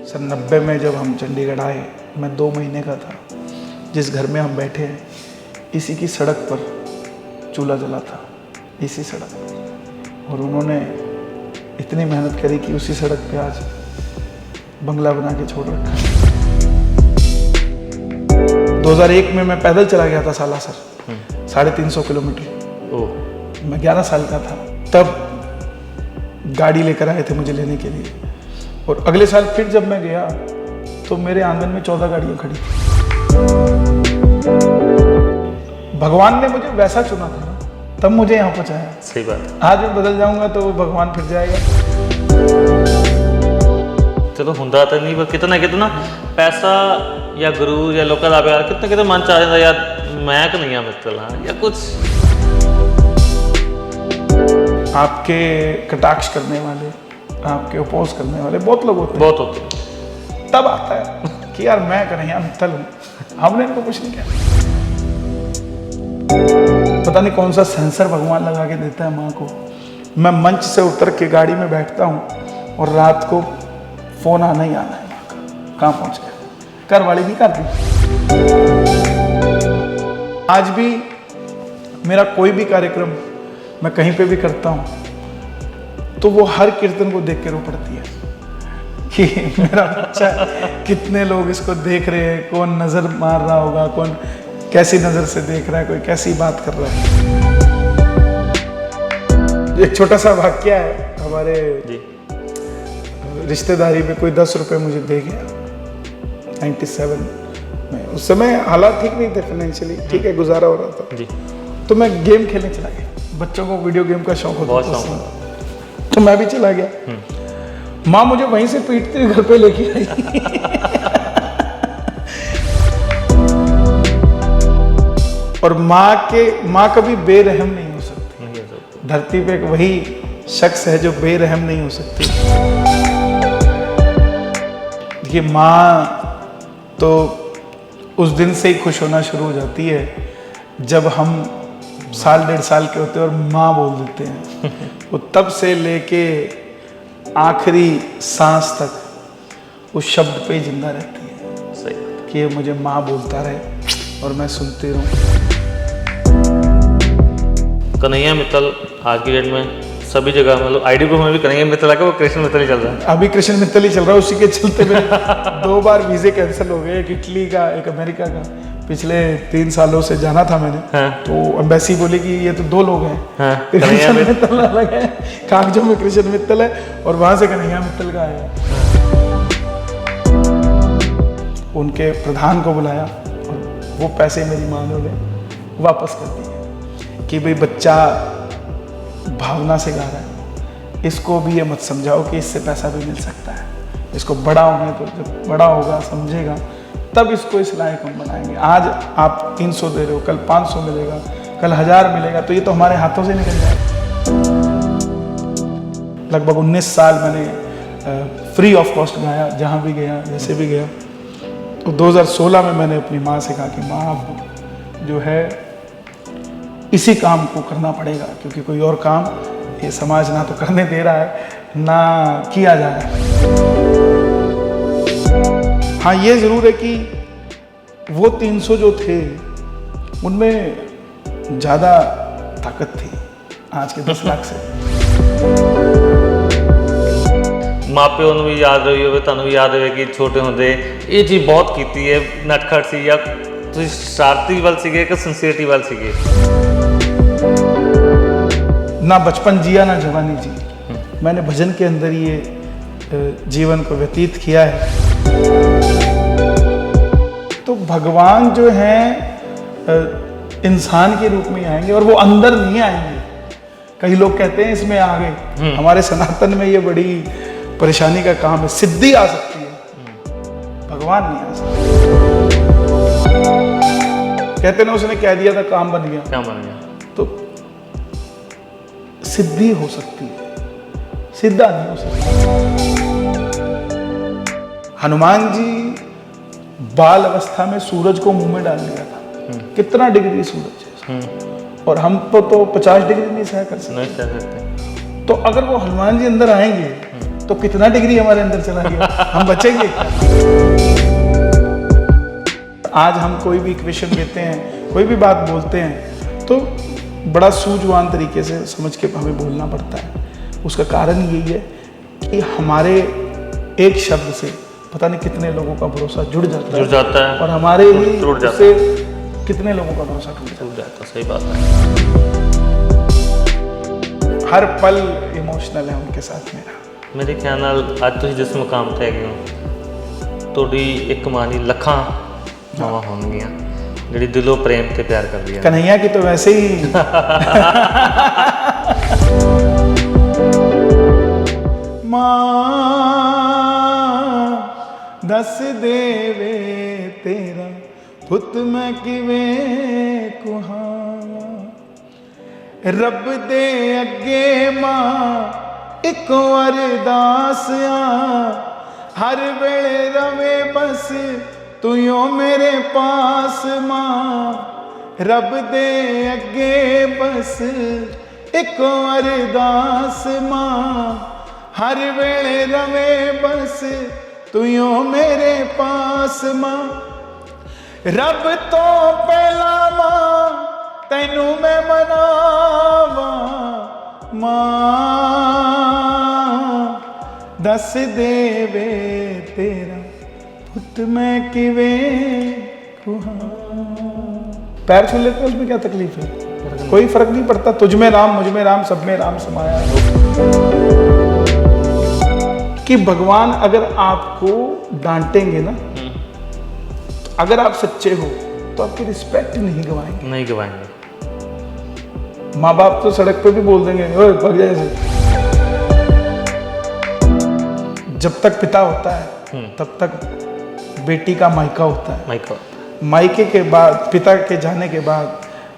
सन 90 में जब हम चंडीगढ़ आए, मैं 2 महीने का था। जिस घर में हम बैठे हैं, इसी की सड़क पर चूल्हा जला था, इसी सड़क पर। और उन्होंने इतनी मेहनत करी कि उसी सड़क पे आज बंगला बना के छोड़ रखा है। 2001 में मैं पैदल चला गया था सालासर, 350 किलोमीटर। मैं 11 साल का था तब। गाड़ी लेकर आए थे मुझे लेने के लिए, और अगले साल फिर जब मैं गया तो मेरे आंगन में 14 गाड़ियां खड़ी थी। भगवान ने मुझे वैसा चुना था ना, तब मुझे यहाँ पहुँचाया। सही बात। आज मैं बदल जाऊंगा तो भगवान फिर जाएगा। चलो ਹੁੰਦਾ ਤਾਂ ਨਹੀਂ, ਪਰ ਕਿਤਨਾ ਕਿਤਨਾ ਪੈਸਾ ਜਾਂ ਗੁਰੂ ਜਾਂ ਲੋਕਾਂ ਦਾ ਪਿਆਰ ਕਿਤਨਾ ਕਿਤੇ ਮਨ ਚ ਆ ਜਾਂਦਾ, ਯਾਰ ਮੈਂ ਕਿ ਨਹੀਂ ਆ ਮਿੱਤਰ ਹਾਂ ਜਾਂ ਕੁਝ। आपके कटाक्ष करने वाले, आपके अपोज करने वाले बहुत लोग होते हैं। बहुत होते हैं। तब आता है कि यार मैं कन्हैया मित्तल हूँ, हमने इनको कुछ नहीं किया। पता नहीं कौन सा सेंसर भगवान लगा के देता है माँ को। मैं मंच से उतर के गाड़ी में बैठता हूँ और रात को फोन आना ही आना है माँ का, कहाँ पहुँच गया। घर वाली नहीं करती। आज भी मेरा कोई भी कार्यक्रम मैं कहीं पे भी करता हूँ तो वो हर कीर्तन को देख के रो पड़ती है कि मेरा बच्चा, कितने लोग इसको देख रहे हैं, कौन नजर मार रहा होगा, कौन कैसी नजर से देख रहा है, कोई कैसी बात कर रहा है। एक छोटा सा वाक्य है, हमारे रिश्तेदारी में कोई 10 रुपए मुझे दे गया 97 में। उस समय हालात ठीक नहीं थे फाइनेंशियली, ठीक है, गुजारा हो रहा था जी। तो मैं गेम खेलने चला गया। बच्चों को वीडियो गेम का शौक होता था, तो मैं भी चला गया। माँ मुझे वहीं से पीटते हुए घर पे लेके आई। और माँ कभी बेरहम नहीं हो सकती। धरती पे एक वही शख्स है जो बेरहम नहीं हो सकती। देखिए, माँ तो उस दिन से ही खुश होना शुरू हो जाती है जब हम 1.5 साल के होते हैं और माँ बोल देते हैं। वो तब से लेके आखिरी सांस तक उस शब्द पे ही जिंदा रहती है। सही कि ये मुझे माँ बोलता रहे और मैं सुनती रहूं। कन्हैया मित्तल आज की डेट में सभी जगह, मतलब आईडी प्रूफ में भी कन्हैया मित्तल आकर वो कृष्ण मित्तल ही चल रहा है। अभी कृष्ण मित्तल ही चल रहा है। उसी के चलते मेरे 2 बार वीजे कैंसिल हो गए, एक इटली का, एक अमेरिका का। पिछले 3 सालों से जाना था मैंने। तो एम्बेसी बोली कि ये तो 2 लोग हैं। कृष्ण मित्तल अलग है, कागजों में कृष्ण मित्तल है, और वहां से कन्हैया मित्तल का आया। उनके प्रधान को बुलाया और वो पैसे मेरी माँ ने वापस कर दिए कि भाई बच्चा भावना से गा रहा है, इसको भी ये मत समझाओ कि इससे पैसा भी मिल सकता है। इसको बड़ा होने तो, जब बड़ा होगा समझेगा तब इसको इस लायक हम बनाएंगे। आज आप 300 दे रहे हो, कल 500 मिलेगा, कल 1000 मिलेगा, तो ये तो हमारे हाथों से निकल जाएगा। लगभग 19 साल मैंने फ्री ऑफ कॉस्ट गाया, जहाँ भी गया, जैसे भी गया। तो 2016 में मैंने अपनी माँ से कहा कि माँ, अब जो है इसी काम को करना पड़ेगा, क्योंकि कोई और काम ये समाज ना तो करने दे रहा है, ना किया जा रहा है। हाँ, ये ज़रूर है कि वो 300 जो थे उनमें ज़्यादा ताकत थी आज के 10 लाख से। ਮਾਪਿਓ ਨੂੰ ਵੀ ਯਾਦ ਰਹੀ ਹੋਵੇ, ਤੁਹਾਨੂੰ ਵੀ ਯਾਦ ਹੋਵੇ ਕਿ ਛੋਟੇ ਹੁੰਦੇ ਇਹ ਚੀਜ਼ ਬਹੁਤ ਕੀਤੀ ਹੈ, ਨਟਖਟ ਸੀ ਜਾਂ ਤੁਸੀਂ ਸ਼ਰਾਰਤੀ ਵੱਲ ਸੀਗੇ ਕਿ ਸਿੰਸੀਅਰਿਟੀ ਵੱਲ ਸੀਗੇ? ना बचपन जिया ना जवानी जी, मैंने भजन के अंदर ये जीवन को व्यतीत किया है। तो भगवान जो हैं इंसान के रूप में आएंगे और वो अंदर नहीं आएंगे। कई लोग कहते हैं इसमें आ गए। हमारे सनातन में ये बड़ी परेशानी का काम है। सिद्धि आ सकती है, भगवान नहीं आ सकता। कहते ना उसने कह दिया था काम बन गया, क्या बन गया? तो सिद्धि हो सकती है, सिद्धा नहीं हो सकती। हनुमान जी बाल अवस्था में सूरज को मुंह में डाल लिया था। कितना डिग्री सूरज है, और हम तो 50 डिग्री नहीं सह कर सकते। नहीं सह सकते। तो अगर वो हनुमान जी अंदर आएंगे तो कितना डिग्री हमारे अंदर चला गया, हम बचेंगे क्या? आज हम कोई भी इक्वेशन देते हैं, कोई भी बात बोलते हैं, तो बड़ा सूझवान तरीके से समझ के हमें बोलना पड़ता है। उसका कारण यही है कि हमारे एक शब्द से पता नहीं कितने लोगों का भरोसा जुड़ जाता है और हमारे ही से कितने लोगों का भरोसा टूट जाता है। सही बात है। हर पल इमोशनल है उनके साथ मेरा। मेरे ख्याल ਨਾਲ ਅੱਜ ਤੁਸੀਂ ਜਿਸ ਮੁਕਾਮ ਤੇ ਹੈਗੇ ਹੋ, ਤੁਹਾਡੀ ਇੱਕ ਮਾਂ ਨਹੀਂ ਲੱਖਾਂ ਮਾਵਾਂ ਹੋਣਗੀਆਂ ਜਿਹੜੀ ਦਿਲੋਂ ਪ੍ਰੇਮ ਤੇ ਪਿਆਰ ਕਰਦੀਆਂ। कन्हैया की तो वैसे ही मां दस देवे तेरा पुत मैं किवें कुहां, रब दे अगे मां इको अरदास आ, हर वेले रवे बस तू यो मेरे पास मां, रब दे अगे बस इको अरदास मां, हर वेले रवे बस तू यो मेरे पास मां, रब तो पहला मां तैनू मैं मनावा, मां दस देवे तेरा पुत मैं किवें कुहां। पैर छू लेते हैं, उसमें क्या तकलीफ है? कोई फर्क नहीं पड़ता। तुझ में राम, मुझ में राम, सब में राम समाया है। कि भगवान अगर आपको डांटेंगे ना, तो अगर आप सच्चे हो तो आपकी रिस्पेक्ट नहीं गवाएंगे। माँ बाप तो सड़क पे भी बोल देंगे ओए भाग जा ऐसे। जब तक पिता होता है तब तक बेटी का मायका होता है। मायके के बाद, पिता के जाने के बाद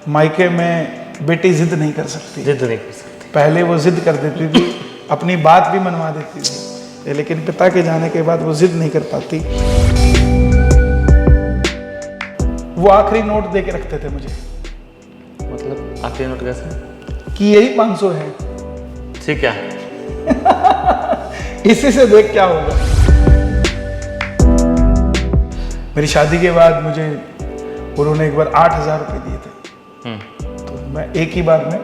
मायके में बेटी जिद नहीं कर सकती। पहले वो जिद कर देती थी, अपनी बात भी मनवा देती थी, लेकिन पिता के जाने के बाद वो जिद नहीं कर पाती। वो आखिरी नोट दे के रखते थे मुझे। मतलब आखिरी नोट कैसे? कि यही 500 है, ठीक है। इसी से देख क्या होगा। मेरी शादी के बाद मुझे उन्होंने एक बार 8,000 रुपये दिए थे, तो मैं एक ही बार में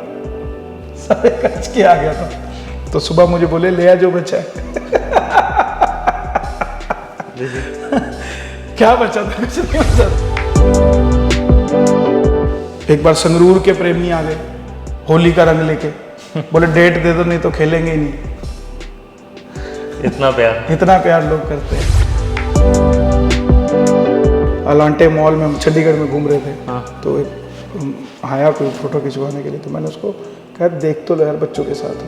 सारे खर्च के आ गया था। तो सुबह मुझे बोले ले आ जो बचा है। क्या बचा था? कुछ नहीं बचा था। एक बार संगरूर के प्रेमी आ गए होली का रंग लेके, बोले डेट दे दो नहीं तो खेलेंगे ही नहीं। इतना प्यार लोग करते हैं। अलांटे मॉल में चंडीगढ़ में घूम रहे थे, तो आया कोई फोटो खिंचवाने के लिए, तो मैंने उसको कहा देख तो लो यार बच्चों के साथ।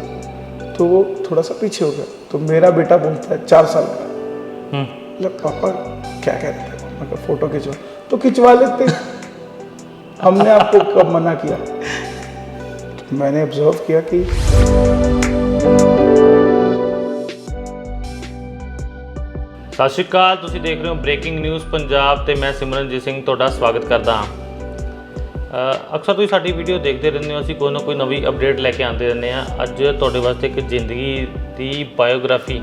तो वो थोड़ा सा पीछे हो गया, तो मेरा बेटा बोलता है 4 साल का, मतलब पापा क्या कह रहे थे? मैं कहा फोटो खिंचवा, तो खिंचवा लेते, हमने आपको कब मना किया? मैंने ऑब्जर्व किया कि ਸਤਿ ਸ਼੍ਰੀ ਅਕਾਲ, ਤੁਸੀਂ ਦੇਖ ਰਹੇ ਹੋ ਬ੍ਰੇਕਿੰਗ ਨਿਊਜ਼ ਪੰਜਾਬ ਤੇ ਮੈਂ ਸਿਮਰਨਜੀਤ ਸਿੰਘ ਤੁਹਾਡਾ ਸਵਾਗਤ ਕਰਦਾ ਹਾਂ। ਅਕਸਰ ਤੁਸੀਂ ਸਾਡੀ ਵੀਡੀਓ ਦੇਖਦੇ ਰਹਿੰਦੇ ਹੋ, ਅਸੀਂ ਕੋਈ ਨਾ ਕੋਈ ਨਵੀਂ ਅਪਡੇਟ ਲੈ ਕੇ ਆਉਂਦੇ ਰਹਿੰਦੇ ਹਾਂ। ਅੱਜ ਤੁਹਾਡੇ ਵਾਸਤੇ ਇੱਕ ਜ਼ਿੰਦਗੀ ਦੀ ਬਾਇਓਗ੍ਰਾਫੀ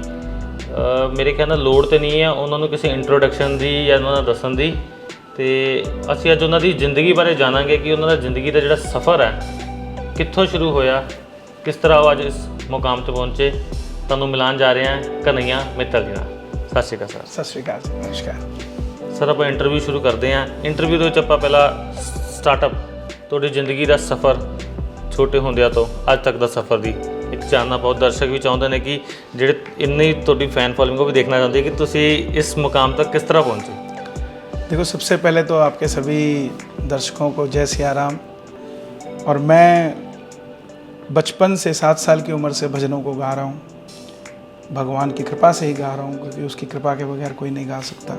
ਮੇਰੇ ਖਿਆਲ ਨਾਲ ਲੋੜ ਤੇ ਨਹੀਂ ਹੈ ਉਹਨਾਂ ਨੂੰ ਕਿਸੇ ਇੰਟਰੋਡਕਸ਼ਨ ਦੀ ਜਾਂ ਉਹਨਾਂ ਦਾ ਦੱਸਣ ਦੀ, ਤੇ ਅਸੀਂ ਅੱਜ ਉਹਨਾਂ ਦੀ ਜ਼ਿੰਦਗੀ ਬਾਰੇ ਜਾਣਾਂਗੇ ਕਿ ਉਹਨਾਂ ਦਾ ਜ਼ਿੰਦਗੀ ਦਾ ਜਿਹੜਾ ਸਫ਼ਰ ਹੈ ਕਿੱਥੋਂ ਸ਼ੁਰੂ ਹੋਇਆ, ਕਿਸ ਤਰ੍ਹਾਂ ਉਹ ਅੱਜ ਇਸ ਮੁਕਾਮ ਤੇ ਪਹੁੰਚੇ। ਤੁਹਾਨੂੰ ਮਿਲਾਉਣ ਜਾ ਰਹੇ ਹਾਂ ਕਨ੍ਹਈਆ ਮਿੱਤਲ ਜੀ ਨਾਲ। ਸਤਿ ਸ਼੍ਰੀ ਅਕਾਲ ਸਰ। ਸਤਿ ਸ਼੍ਰੀ ਅਕਾਲ ਜੀ, ਨਮਸਕਾਰ ਸਰ। ਆਪਾਂ ਇੰਟਰਵਿਊ ਸ਼ੁਰੂ ਕਰਦੇ ਹਾਂ। ਇੰਟਰਵਿਊ ਦੇ ਵਿੱਚ ਆਪਾਂ ਪਹਿਲਾਂ ਸਟਾਰਟਅਪ ਤੁਹਾਡੀ ਜ਼ਿੰਦਗੀ ਦਾ ਸਫ਼ਰ ਛੋਟੇ ਹੁੰਦਿਆਂ ਤੋਂ ਅੱਜ ਤੱਕ ਦਾ ਸਫ਼ਰ ਦੀ ਇੱਕ ਜਾਣਨਾ ਬਹੁਤ ਦਰਸ਼ਕ ਵੀ ਚਾਹੁੰਦੇ ਨੇ ਕਿ ਜਿਹੜੇ ਇੰਨੀ ਤੁਹਾਡੀ ਫੈਨ ਫॉलोइंग ਉਹ भी देखना चाहते हैं कि ਤੁਸੀਂ इस मुकाम तक किस तरह पहुँचे। देखो सबसे पहले तो आपके सभी दर्शकों को जय सिया राम। और मैं बचपन से 7 साल की उम्र से भजनों को गा रहा हूँ, भगवान की कृपा से ही गा रहा हूँ, क्योंकि उसकी कृपा के बगैर कोई नहीं गा सकता।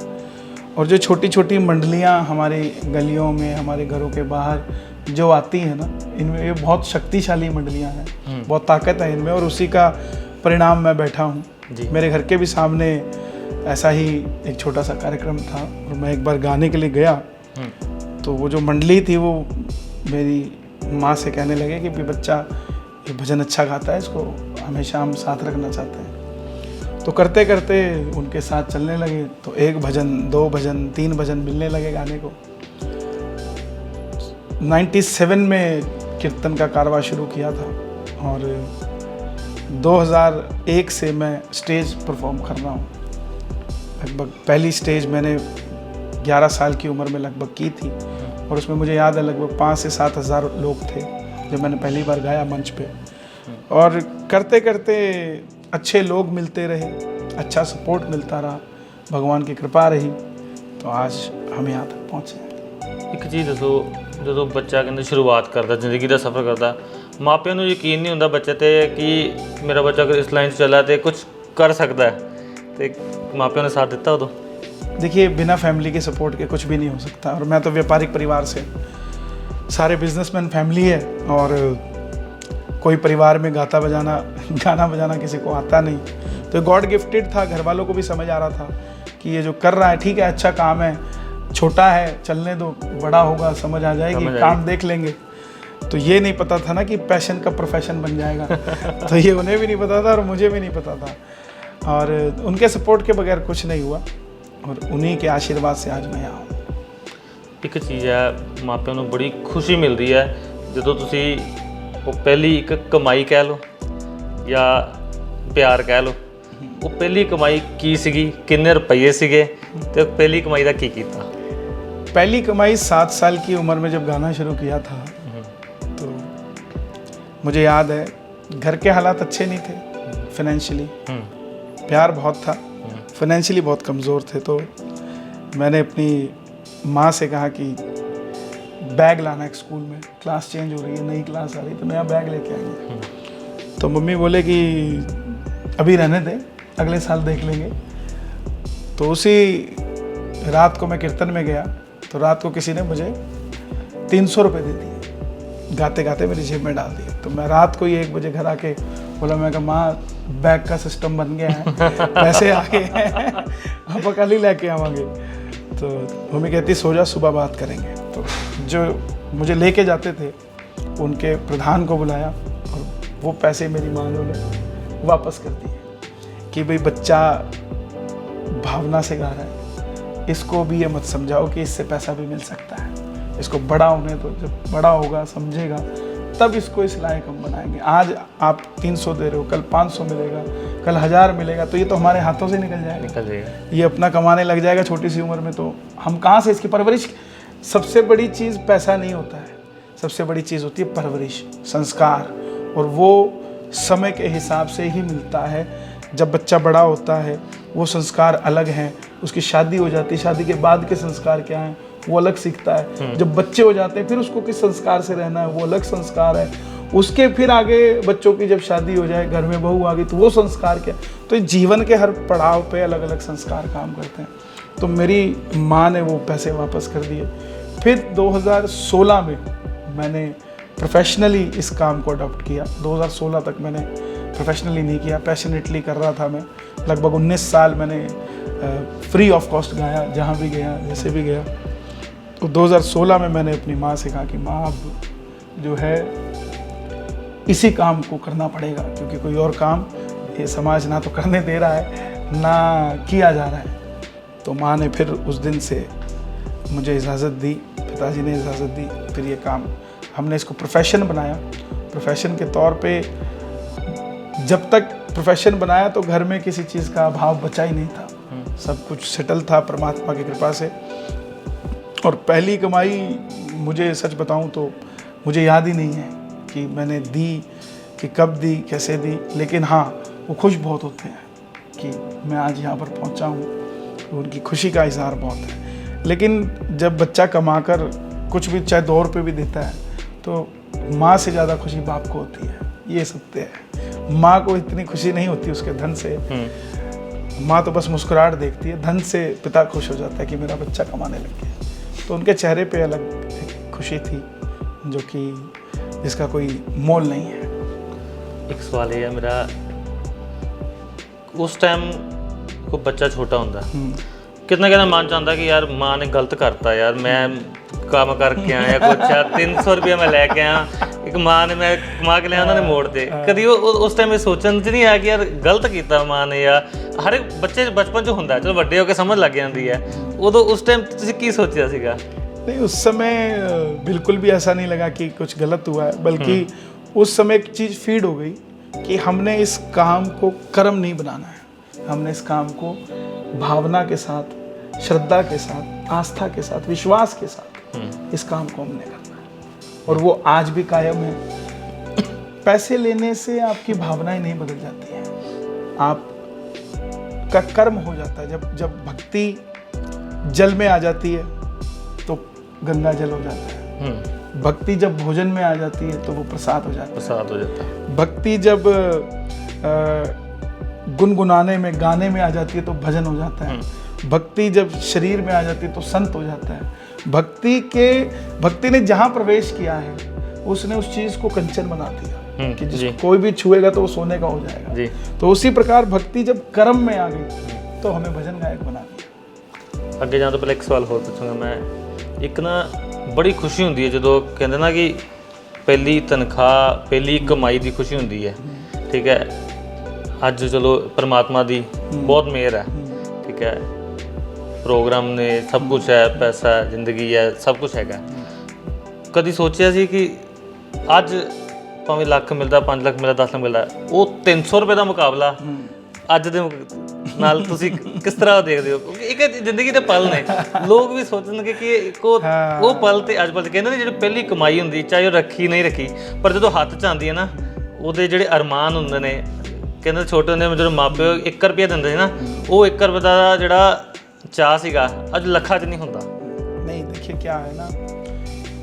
और जो छोटी छोटी मंडलियाँ हमारी गलियों में, हमारे घरों के बाहर जो आती हैं ना, इनमें ये बहुत शक्तिशाली मंडलियाँ हैं, बहुत ताकत है इनमें, और उसी का परिणाम मैं बैठा हूँ। मेरे घर के भी सामने ऐसा ही एक छोटा सा कार्यक्रम था, और मैं एक बार गाने के लिए गया, तो वो जो मंडली थी वो मेरी माँ से कहने लगे कि बच्चा ये भजन अच्छा गाता है, इसको हमेशा हम साथ रखना चाहते हैं। तो करते करते उनके साथ चलने लगे, तो 1 भजन 2 भजन 3 भजन मिलने लगे गाने को। 97 में कीर्तन का कारवां शुरू किया था और 2001 से मैं स्टेज परफॉर्म कर रहा हूँ। लगभग पहली स्टेज मैंने 11 साल की उम्र में लगभग की थी और उसमें मुझे याद है लगभग 5 से 7 हज़ार लोग थे जब मैंने पहली बार गाया मंच पे। और करते करते अच्छे लोग मिलते रहे, अच्छा सपोर्ट मिलता रहा, भगवान की कृपा रही, तो आज हम यहाँ तक पहुँचे। एक चीज़ दसो, जो बच्चा कहते शुरुआत करता जिंदगी का सफ़र करता, मापिਆਂ ਨੂੰ यकीन नहीं होता बच्चे ते कि मेरा बच्चा अगर इस लाइन चला तो कुछ कर सकता है, तो मापियों ने साथ दिता उदों? देखिए, बिना फैमिली के सपोर्ट के कुछ भी नहीं हो सकता। और मैं तो व्यापारिक परिवार से, सारे बिजनेसमैन फैमिली है और कोई परिवार में गाना बजाना किसी को आता नहीं। तो गॉड गिफ्टेड था, घर वालों को भी समझ आ रहा था कि ये जो कर रहा है ठीक है, अच्छा काम है, छोटा है, चलने दो, बड़ा होगा समझ आ जाएगी, काम देख लेंगे। तो ये नहीं पता था ना कि पैशन का प्रोफेशन बन जाएगा। तो ये उन्हें भी नहीं पता था और मुझे भी नहीं पता था, और उनके सपोर्ट के बगैर कुछ नहीं हुआ और उन्हीं के आशीर्वाद से आज मैं यहाँ हूँ। एक चीज़ है, मापिਆਂ ਨੂੰ बड़ी खुशी मिलती है ਜਦੋਂ ਤੁਸੀਂ ਉਹ ਪਹਿਲੀ ਇੱਕ ਕਮਾਈ ਕਹਿ ਲਓ ਜਾਂ ਪਿਆਰ ਕਹਿ ਲਓ, ਉਹ ਪਹਿਲੀ ਕਮਾਈ ਕੀ ਸੀਗੀ, ਕਿੰਨੇ ਰੁਪਏ ਸੀਗੇ ਤੇ ਪਹਿਲੀ ਕਮਾਈ ਦਾ ਕੀ ਕੀਤਾ? पहली कमाई 7 साल की उम्र में जब गाना शुरू किया था, तो मुझे याद है घर के हालात अच्छे नहीं थे फाइनेंशियली, प्यार बहुत था, फाइनेंशियली बहुत कमज़ोर थे। तो मैंने अपनी माँ से कहा कि बैग लाना है, स्कूल में क्लास चेंज हो रही है, नई क्लास आ रही है, तो नया बैग लेके आएंगे। तो मम्मी बोले कि अभी रहने दे, अगले साल देख लेंगे। तो उसी रात को मैं कीर्तन में गया, तो रात को किसी ने मुझे 300 रुपये दे दिए, गाते गाते मेरी जेब में डाल दिए। तो मैं रात को ही 1 बजे घर आके बोला, मैं कहा माँ बैग का सिस्टम बन गया है, पैसे आ गए हैं, आप कल ही लेके आवांगे। तो मम्मी कहती सो जा, सुबह बात करेंगे। तो जो मुझे लेके जाते थे उनके प्रधान को बुलाया और वो पैसे मेरी माँ ने वापस कर दिए कि भाई बच्चा भावना से गा रहा है, इसको भी ये मत समझाओ कि इससे पैसा भी मिल सकता है, इसको बड़ा होने दो, जब बड़ा होगा समझेगा तब इसको इस लायक हम बनाएंगे। आज आप 300 दे रहे हो, कल 500 मिलेगा, कल 1000 मिलेगा, तो ये तो हमारे हाथों से निकल जाएगा, ये अपना कमाने लग जाएगा छोटी सी उम्र में। तो हम कहाँ से इसकी परवरिश? सबसे बड़ी चीज़ पैसा नहीं होता है, सबसे बड़ी चीज़ होती है परवरिश, संस्कार, और वो समय के हिसाब से ही मिलता है। जब बच्चा बड़ा होता है वो संस्कार अलग हैं, उसकी शादी हो जाती है, शादी के बाद के संस्कार क्या हैं वो अलग सीखता है। जब बच्चे हो जाते हैं फिर उसको किस संस्कार से रहना है वो अलग संस्कार है, उसके फिर आगे बच्चों की जब शादी हो जाए, घर में बहू आ गई, तो वो संस्कार क्या। तो जीवन के हर पड़ाव पे अलग अलग संस्कार काम करते हैं। तो मेरी माँ ने वो पैसे वापस कर दिए। फिर 2016 में मैंने प्रोफेशनली इस काम को अडॉप्ट किया। 2016 तक मैंने प्रोफेशनली नहीं किया, पैशनेटली कर रहा था मैं। लगभग 19 साल मैंने फ्री ऑफ कॉस्ट गाया, जहाँ भी गया, जैसे भी गया। तो 2016 में मैंने अपनी माँ से कहा कि माँ अब जो है इसी काम को करना पड़ेगा, क्योंकि कोई और काम ये समाज ना तो करने दे रहा है ना किया जा रहा है। तो माँ ने फिर उस दिन से मुझे इजाज़त दी, पिताजी ने इजाज़त दी, फिर ये काम हमने इसको प्रोफेशन बनाया। प्रोफेशन के तौर पे जब तक प्रोफेशन बनाया तो घर में किसी चीज़ का अभाव बचा ही नहीं था, सब कुछ सेटल था परमात्मा की कृपा से। और पहली कमाई मुझे सच बताऊं तो मुझे याद ही नहीं है कि मैंने दी, कि कब दी, कैसे दी, लेकिन हाँ वो खुश बहुत होते हैं कि मैं आज यहाँ पर पहुँचा हूँ, उनकी खुशी का इजहार बहुत है। लेकिन जब बच्चा कमाकर कुछ भी चाहे 2 रुपये भी देता है तो माँ से ज़्यादा खुशी बाप को होती है, ये सत्य है। माँ को इतनी खुशी नहीं होती उसके धन से, माँ तो बस मुस्कुराहट देखती है, धन से पिता खुश हो जाता है कि मेरा बच्चा कमाने लग गया। तो उनके चेहरे पे अलग एक खुशी थी जो कि जिसका कोई मोल नहीं है। एक सवाल ये है मेरा, उस टाइम को बच्चा छोटा होता कितना कहना मन चाहता कि यार माँ ने गलत करता, यार मैं काम करके आया कुछ 300 रुपये मैं लेके आया, ਇੱਕ ਮਾਂ ਨੇ ਮੈਂ ਕਮਾ ਕੇ ਲਿਆ ਉਹਨਾਂ ਨੇ ਮੋੜ ਤੇ ਕਦੀ ਉਹ ਉਸ ਟਾਈਮ ਇਹ ਸੋਚਣ 'ਚ ਨਹੀਂ ਆਇਆ ਕਿ ਯਾਰ ਗਲਤ ਕੀਤਾ ਮਾਂ ਨੇ ਜਾਂ ਹਰ ਇੱਕ ਬੱਚੇ ਬਚਪਨ 'ਚ ਹੁੰਦਾ ਚਲੋ ਵੱਡੇ ਹੋ ਕੇ ਸਮਝ ਲੱਗ ਜਾਂਦੀ ਹੈ ਉਦੋਂ ਉਸ ਟਾइम ਤੁਸੀਂ ਕੀ ਸੋਚਿਆ ਸੀਗਾ? नहीं, उस समय बिल्कुल भी ऐसा नहीं लगा कि कुछ गलत हुआ है, बल्कि उस समय एक चीज़ फीड हो गई कि हमने इस काम को कर्म नहीं बनाना है, हमने इस काम को भावना के साथ, श्रद्धा के साथ, आस्था के साथ, विश्वास के साथ इस काम को हमने करना है और वो आज भी कायम है। पैसे लेने से आपकी भावनाएं नहीं बदल जाती हैं, आप का कर्म हो जाता है। जब भक्ति जल में आ जाती है तो गंगा जल हो जाता है, भक्ति जब भोजन में आ जाती है तो वो प्रसाद हो जाता है, भक्ति जब गुनगुनाने में, गाने में आ जाती है तो भजन हो जाता है, भक्ति जब शरीर में आ जाती है तो संत हो जाता है। भक्ति ने जहाँ प्रवेश किया है उसने उस चीज को कंचन बना दिया कि जिसको कोई भी छुएगा तो वो सोने का हो जाएगा। तो उसी प्रकार भक्ति जब कर्म में आ गई तो हमें भजन गायक बना दिया। ਅੱਗੇ ਜਾਣ ਤੋਂ ਪਹਿਲਾਂ ਇੱਕ ਸਵਾਲ ਹੋਰ ਪੁੱਛੂੰਗਾ ਮੈਂ। ਇੱਕ ਨਾ ਬੜੀ ਖੁਸ਼ੀ ਹੁੰਦੀ ਹੈ ਜਦੋਂ ਕਹਿੰਦੇ ਨਾ ਕਿ ਪਹਿਲੀ ਤਨਖਾਹ ਪਹਿਲੀ ਕਮਾਈ ਦੀ ਖੁਸ਼ੀ ਹੁੰਦੀ ਹੈ, ਠੀਕ ਹੈ। ਅੱਜ ਚਲੋ ਪਰਮਾਤਮਾ ਦੀ ਬਹੁਤ ਮਿਹਰ ਹੈ, ਠੀਕ ਹੈ, ਪ੍ਰੋਗਰਾਮ ਨੇ ਸਭ ਕੁਝ ਹੈ, ਪੈਸਾ ਜ਼ਿੰਦਗੀ ਹੈ, ਸਭ ਕੁਝ ਹੈਗਾ। ਕਦੀ ਸੋਚਿਆ ਸੀ ਕਿ ਅੱਜ ਭਾਵੇਂ ਲੱਖ ਮਿਲਦਾ, 5 ਲੱਖ ਮਿਲਦਾ, 10 ਲੱਖ ਮਿਲਦਾ, ਉਹ 300 ਰੁਪਏ ਦਾ ਮੁਕਾਬਲਾ ਅੱਜ ਦੇ ਨਾਲ ਤੁਸੀਂ ਕਿਸ ਤਰ੍ਹਾਂ ਦੇਖਦੇ ਹੋ? ਕਿਉਂਕਿ ਇੱਕ ਜ਼ਿੰਦਗੀ ਦੇ ਪਲ ਨੇ, ਲੋਕ ਵੀ ਸੋਚਣਗੇ ਕਿ ਉਹ ਪਲ ਤੇ ਅੱਜ ਪਲ ਕਹਿੰਦੇ ਨੇ ਜਿਹੜੀ ਪਹਿਲੀ ਕਮਾਈ ਹੁੰਦੀ ਚਾਹੇ ਉਹ ਰੱਖੀ ਨਹੀਂ ਰੱਖੀ, ਪਰ ਜਦੋਂ ਹੱਥ 'ਚ ਆਉਂਦੀ ਹੈ ਨਾ ਉਹਦੇ ਜਿਹੜੇ ਅਰਮਾਨ ਹੁੰਦੇ ਨੇ, ਕਹਿੰਦੇ ਛੋਟੇ ਹੁੰਦੇ ਜਦੋਂ ਮਾਪੇ 1 ਰੁਪਇਆ ਦਿੰਦੇ ਸੀ ਨਾ, ਉਹ 1 ਰੁਪਏ ਦਾ ਜਿਹੜਾ ਚਾਹ ਸੀਗਾ ਅੱਜ ਲੱਖਾਂ 'ਚ ਨਹੀਂ ਹੁੰਦਾ। नहीं, देखिए क्या है ना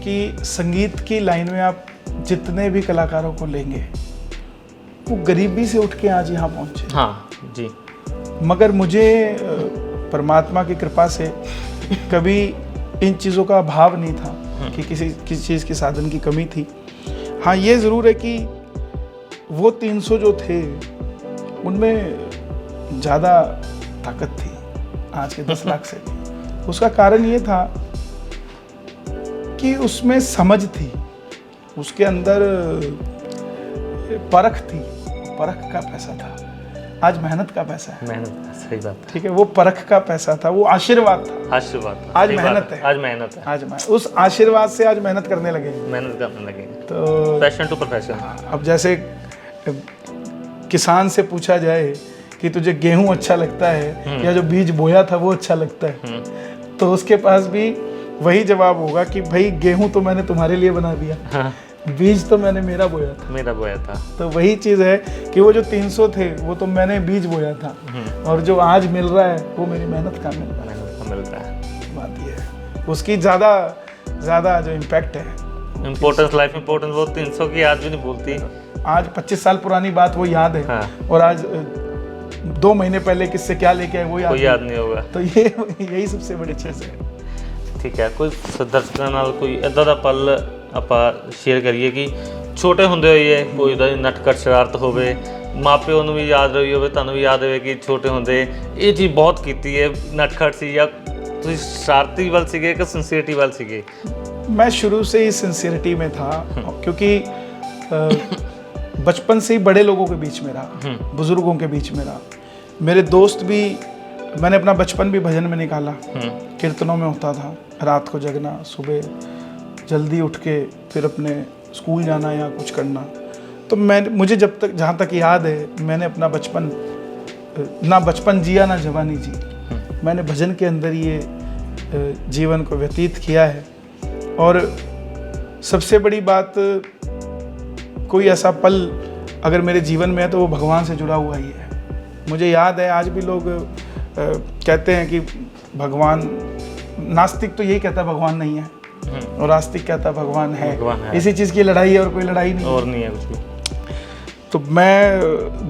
कि संगीत की लाइन में आप जितने भी कलाकारों को लेंगे वो गरीबी से उठ के आज यहाँ पहुँचे। हाँ जी। मगर मुझे परमात्मा की कृपा से कभी इन चीज़ों का अभाव नहीं था कि किसी चीज़ की साधन की कमी थी। हाँ, ये ज़रूर है कि वो 300 जो थे उनमें ज़्यादा ताकत थी आज के 10 लाख से। उसका कारण ये था कि उसमें समझ थी, उसके अंदर परख थी, परख का पैसा था। आज मेहनत का पैसा है, मेहनत, सही बात, ठीक है। वो परख का पैसा था, वो आशीर्वाद था, आशीर्वाद। आज मेहनत है, आज मेहनत है, आज उस आशीर्वाद से आज मेहनत करने लगे, मेहनत करने लगे। तो पैशन टू प्रोफेशन। अब जैसे किसान से पूछा जाए कि तुझे गेहूं अच्छा लगता है या जो बीज बोया था वो अच्छा लगता है, तो उसके पास भी वही जवाब होगा कि भाई गेहूं तो मैंने तुम्हारे लिए बना दिया, हाँ, बीज तो मैंने मेरा बोया था। तो वही चीज़ है कि वो जो 300 थे वो तो मैंने बीज बोया था और जो आज मिल रहा है वो मेरी मेहनत का मिल रहा है। बात ये है, उसकी ज़्यादा जो इम्पैक्ट है, इम्पोर्टेंस, लाइफ इम्पोर्टेंस वो 300 की आज भी नहीं भूलती। आज 25 साल पुरानी बात वो याद है, हाँ। और आज 2 महीने पहले किससे क्या लेके आए वो याद नहीं होगा। तो यही सबसे बड़ी चीज़ है। ਠੀਕ ਹੈ, ਕੋਈ ਦਰਸ਼ਕਾਂ ਨਾਲ ਕੋਈ ਇੱਦਾਂ ਦਾ ਪਲ ਆਪਾਂ ਸ਼ੇਅਰ ਕਰੀਏ ਕਿ ਛੋਟੇ ਹੁੰਦੇ ਹੋਈਏ ਕੋਈ ਦਾ ਨਟਖਟ ਸ਼ਰਾਰਤ ਹੋਵੇ, ਮਾਪਿਓ ਨੂੰ ਵੀ ਯਾਦ ਰਹੀ ਹੋਵੇ, ਤੁਹਾਨੂੰ ਵੀ ਯਾਦ ਹੋਵੇ ਕਿ ਛੋਟੇ ਹੁੰਦੇ ਇਹ ਚੀਜ਼ ਬਹੁਤ ਕੀਤੀ ਹੈ, ਨਟਖਟ ਸੀ ਜਾਂ ਤੁਸੀਂ ਸ਼ਰਾਰਤੀ ਵੱਲ ਸੀਗੇ ਕਿ ਸਿੰਸੀਅਰਿਟੀ ਵੱਲ ਸੀਗੇ? मैं शुरू से ही सिंसियरिटी में था, क्योंकि बचपन से ही बड़े लोगों के बीच में रहा, बुजुर्गों के बीच में रहा। मेरे दोस्त भी, मैंने अपना बचपन भी भजन में निकाला, कीर्तनों में होता था, रात को जगना, सुबह जल्दी उठ के फिर अपने स्कूल जाना या कुछ करना। तो मुझे जहाँ तक याद है, मैंने अपना बचपन ना बचपन जिया ना जवानी जी, मैंने भजन के अंदर ये जीवन को व्यतीत किया है। और सबसे बड़ी बात, कोई ऐसा पल अगर मेरे जीवन में है तो वो भगवान से जुड़ा हुआ ही है। मुझे याद है, आज भी लोग कहते हैं कि भगवान, नास्तिक तो यही कहता है भगवान नहीं है और आस्तिक कहता है भगवान है। इसी चीज़ की लड़ाई है और कोई लड़ाई नहीं, और नहीं है कुछ भी। तो मैं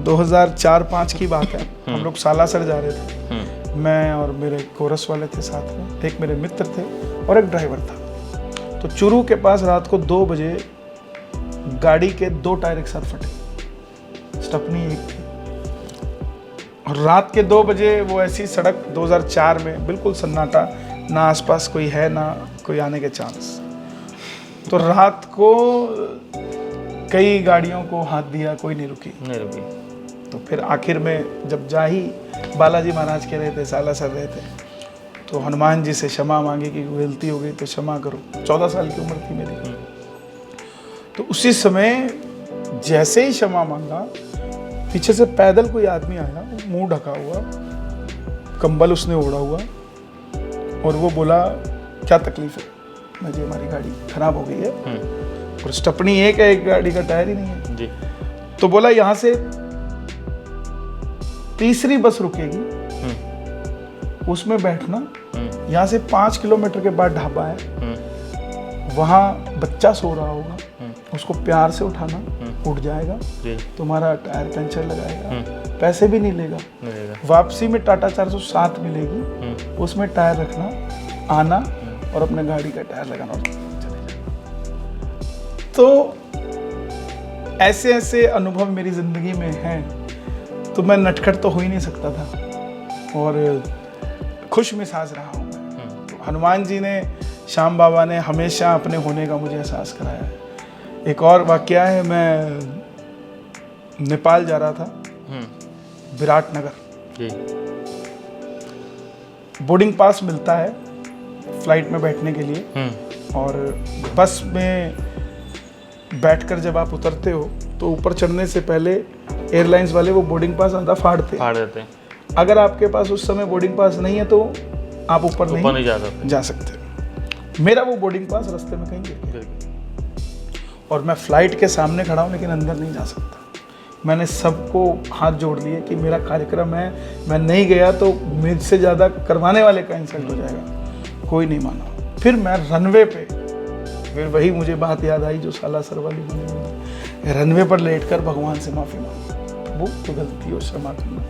2004-5 की बात है, हम लोग सालासर जा रहे थे, मैं और मेरे कोरस वाले थे साथ में, एक मेरे मित्र थे और एक ड्राइवर था। तो चूरू के पास रात को 2 बजे गाड़ी के 2 टायर एक साथ फटे, स्टपनी एक थी, और रात के 2 बजे वो ऐसी सड़क 2004 में बिल्कुल सन्नाटा, ना आसपास कोई है ना कोई आने के चांस। तो रात को कई गाड़ियों को हाथ दिया, कोई नहीं रुकी। नहीं रुकी। तो फिर आखिर में जब जा ही बालाजी महाराज के रहे थे, साला सर रहे थे, तो हनुमान जी से क्षमा मांगी कि गलती हो गई तो क्षमा करो। 14 साल की उम्र थी मेरी। तो उसी समय जैसे ही क्षमा मांगा, पीछे से पैदल कोई आदमी आया, मुंह ढका हुआ, कंबल उसने ओढ़ा हुआ, और वो बोला क्या तकलीफ है? मैं जी हमारी गाड़ी खराब हो गई है और स्टपनी एक है, एक गाड़ी का टायर ही नहीं है जी। तो बोला यहाँ से तीसरी बस रुकेगी, उसमें बैठना, यहाँ से 5 किलोमीटर के बाद ढाबा है, वहाँ बच्चा सो रहा होगा, उसको प्यार से उठाना, उठ जाएगा, तुम्हारा टायर पंचर लगाएगा, पैसे भी नहीं लेगा, वापसी में टाटा 407 मिलेगी, उसमें टायर रखना, आना और अपने गाड़ी का टायर लगाना और चले जाना। तो ऐसे ऐसे अनुभव मेरी ज़िंदगी में हैं, तो मैं नटखट तो हो ही नहीं सकता था और खुश मिजाज रहा हूँ। तो हनुमान जी ने, श्याम बाबा ने हमेशा अपने होने का मुझे एहसास कराया है। एक और वाकया है, मैं नेपाल जा रहा था, विराटनगर। बोर्डिंग पास मिलता है फ्लाइट में बैठने के लिए, और बस में बैठकर जब आप उतरते हो तो ऊपर चढ़ने से पहले एयरलाइंस वाले वो बोर्डिंग पास आधा फाड़ देते हैं। अगर आपके पास उस समय बोर्डिंग पास नहीं है तो आप ऊपर नहीं जा सकते। मेरा वो बोर्डिंग पास रास्ते में कहीं गिर गया और मैं फ्लाइट के सामने खड़ा हूँ लेकिन अंदर नहीं जा सकता। मैंने सबको हाथ जोड़ लिए कि मेरा कार्यक्रम है, मैं नहीं गया तो मुझसे ज़्यादा करवाने वाले का इंसल्ट हो जाएगा। कोई नहीं माना। फिर मैं रनवे पे, फिर वही मुझे बात याद आई जो साला सर वाली मुझे, रनवे पर लेटकर भगवान से माफ़ी मांगी, वो तो गलती हो, क्षमा करना,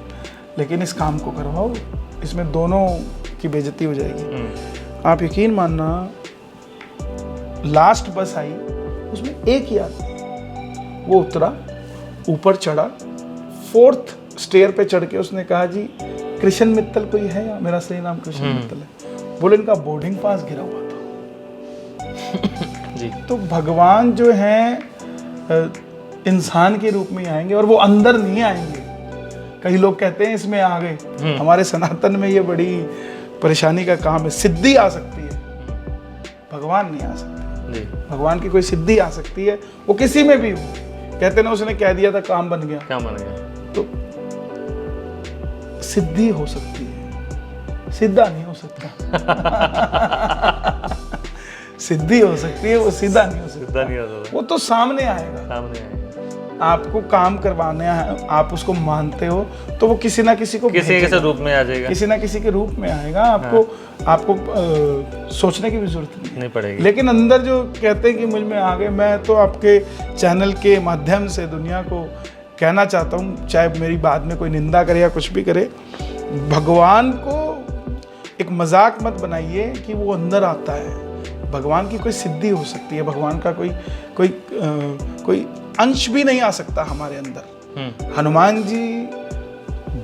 लेकिन इस काम को करवाओ, इसमें दोनों की बेइज्जती हो जाएगी। आप यकीन मानना, लास्ट बस आई, उसमें एक ही आदमी, वो उतरा, ऊपर चढ़ा, 4th स्टेयर पे चढ़ के उसने कहा जी कृष्ण मित्तल कोई है या? मेरा सही नाम कृष्ण मित्तल है। बोले इनका बोर्डिंग पास गिरा हुआ था। जी। तो भगवान जो हैं इंसान के रूप में ही आएंगे और वो अंदर नहीं आएंगे। कई लोग कहते हैं इसमें आ गए, हमारे सनातन में ये बड़ी परेशानी का काम है। सिद्धि आ सकती है, भगवान नहीं आ सकते। भगवान की कोई सिद्धि आ सकती है, वो किसी में भी हो। कहते ना उसने कह दिया था काम बन गया, तो सिद्धि हो सकती है, सिद्धा नहीं हो सकता। सिद्धि हो सकती है, वो सीधा नहीं हो सकता। वो तो सामने आएगा। आपको काम करवाना है, आप उसको मानते हो तो वो किसी ना किसी को किसी रूप में आ जाएगा, किसी ना किसी के रूप में आएगा। आपको सोचने की भी जरूरत नहीं पड़ेगी। लेकिन अंदर जो कहते हैं कि मुझ में आ गए, मैं तो आपके चैनल के माध्यम से दुनिया को कहना चाहता हूँ, चाहे मेरी बाद में कोई निंदा करे या कुछ भी करे, भगवान को एक मजाक मत बनाइए कि वो अंदर आता है। भगवान की कोई सिद्धि हो सकती है, भगवान का कोई अंश भी नहीं आ सकता हमारे अंदर। हनुमान जी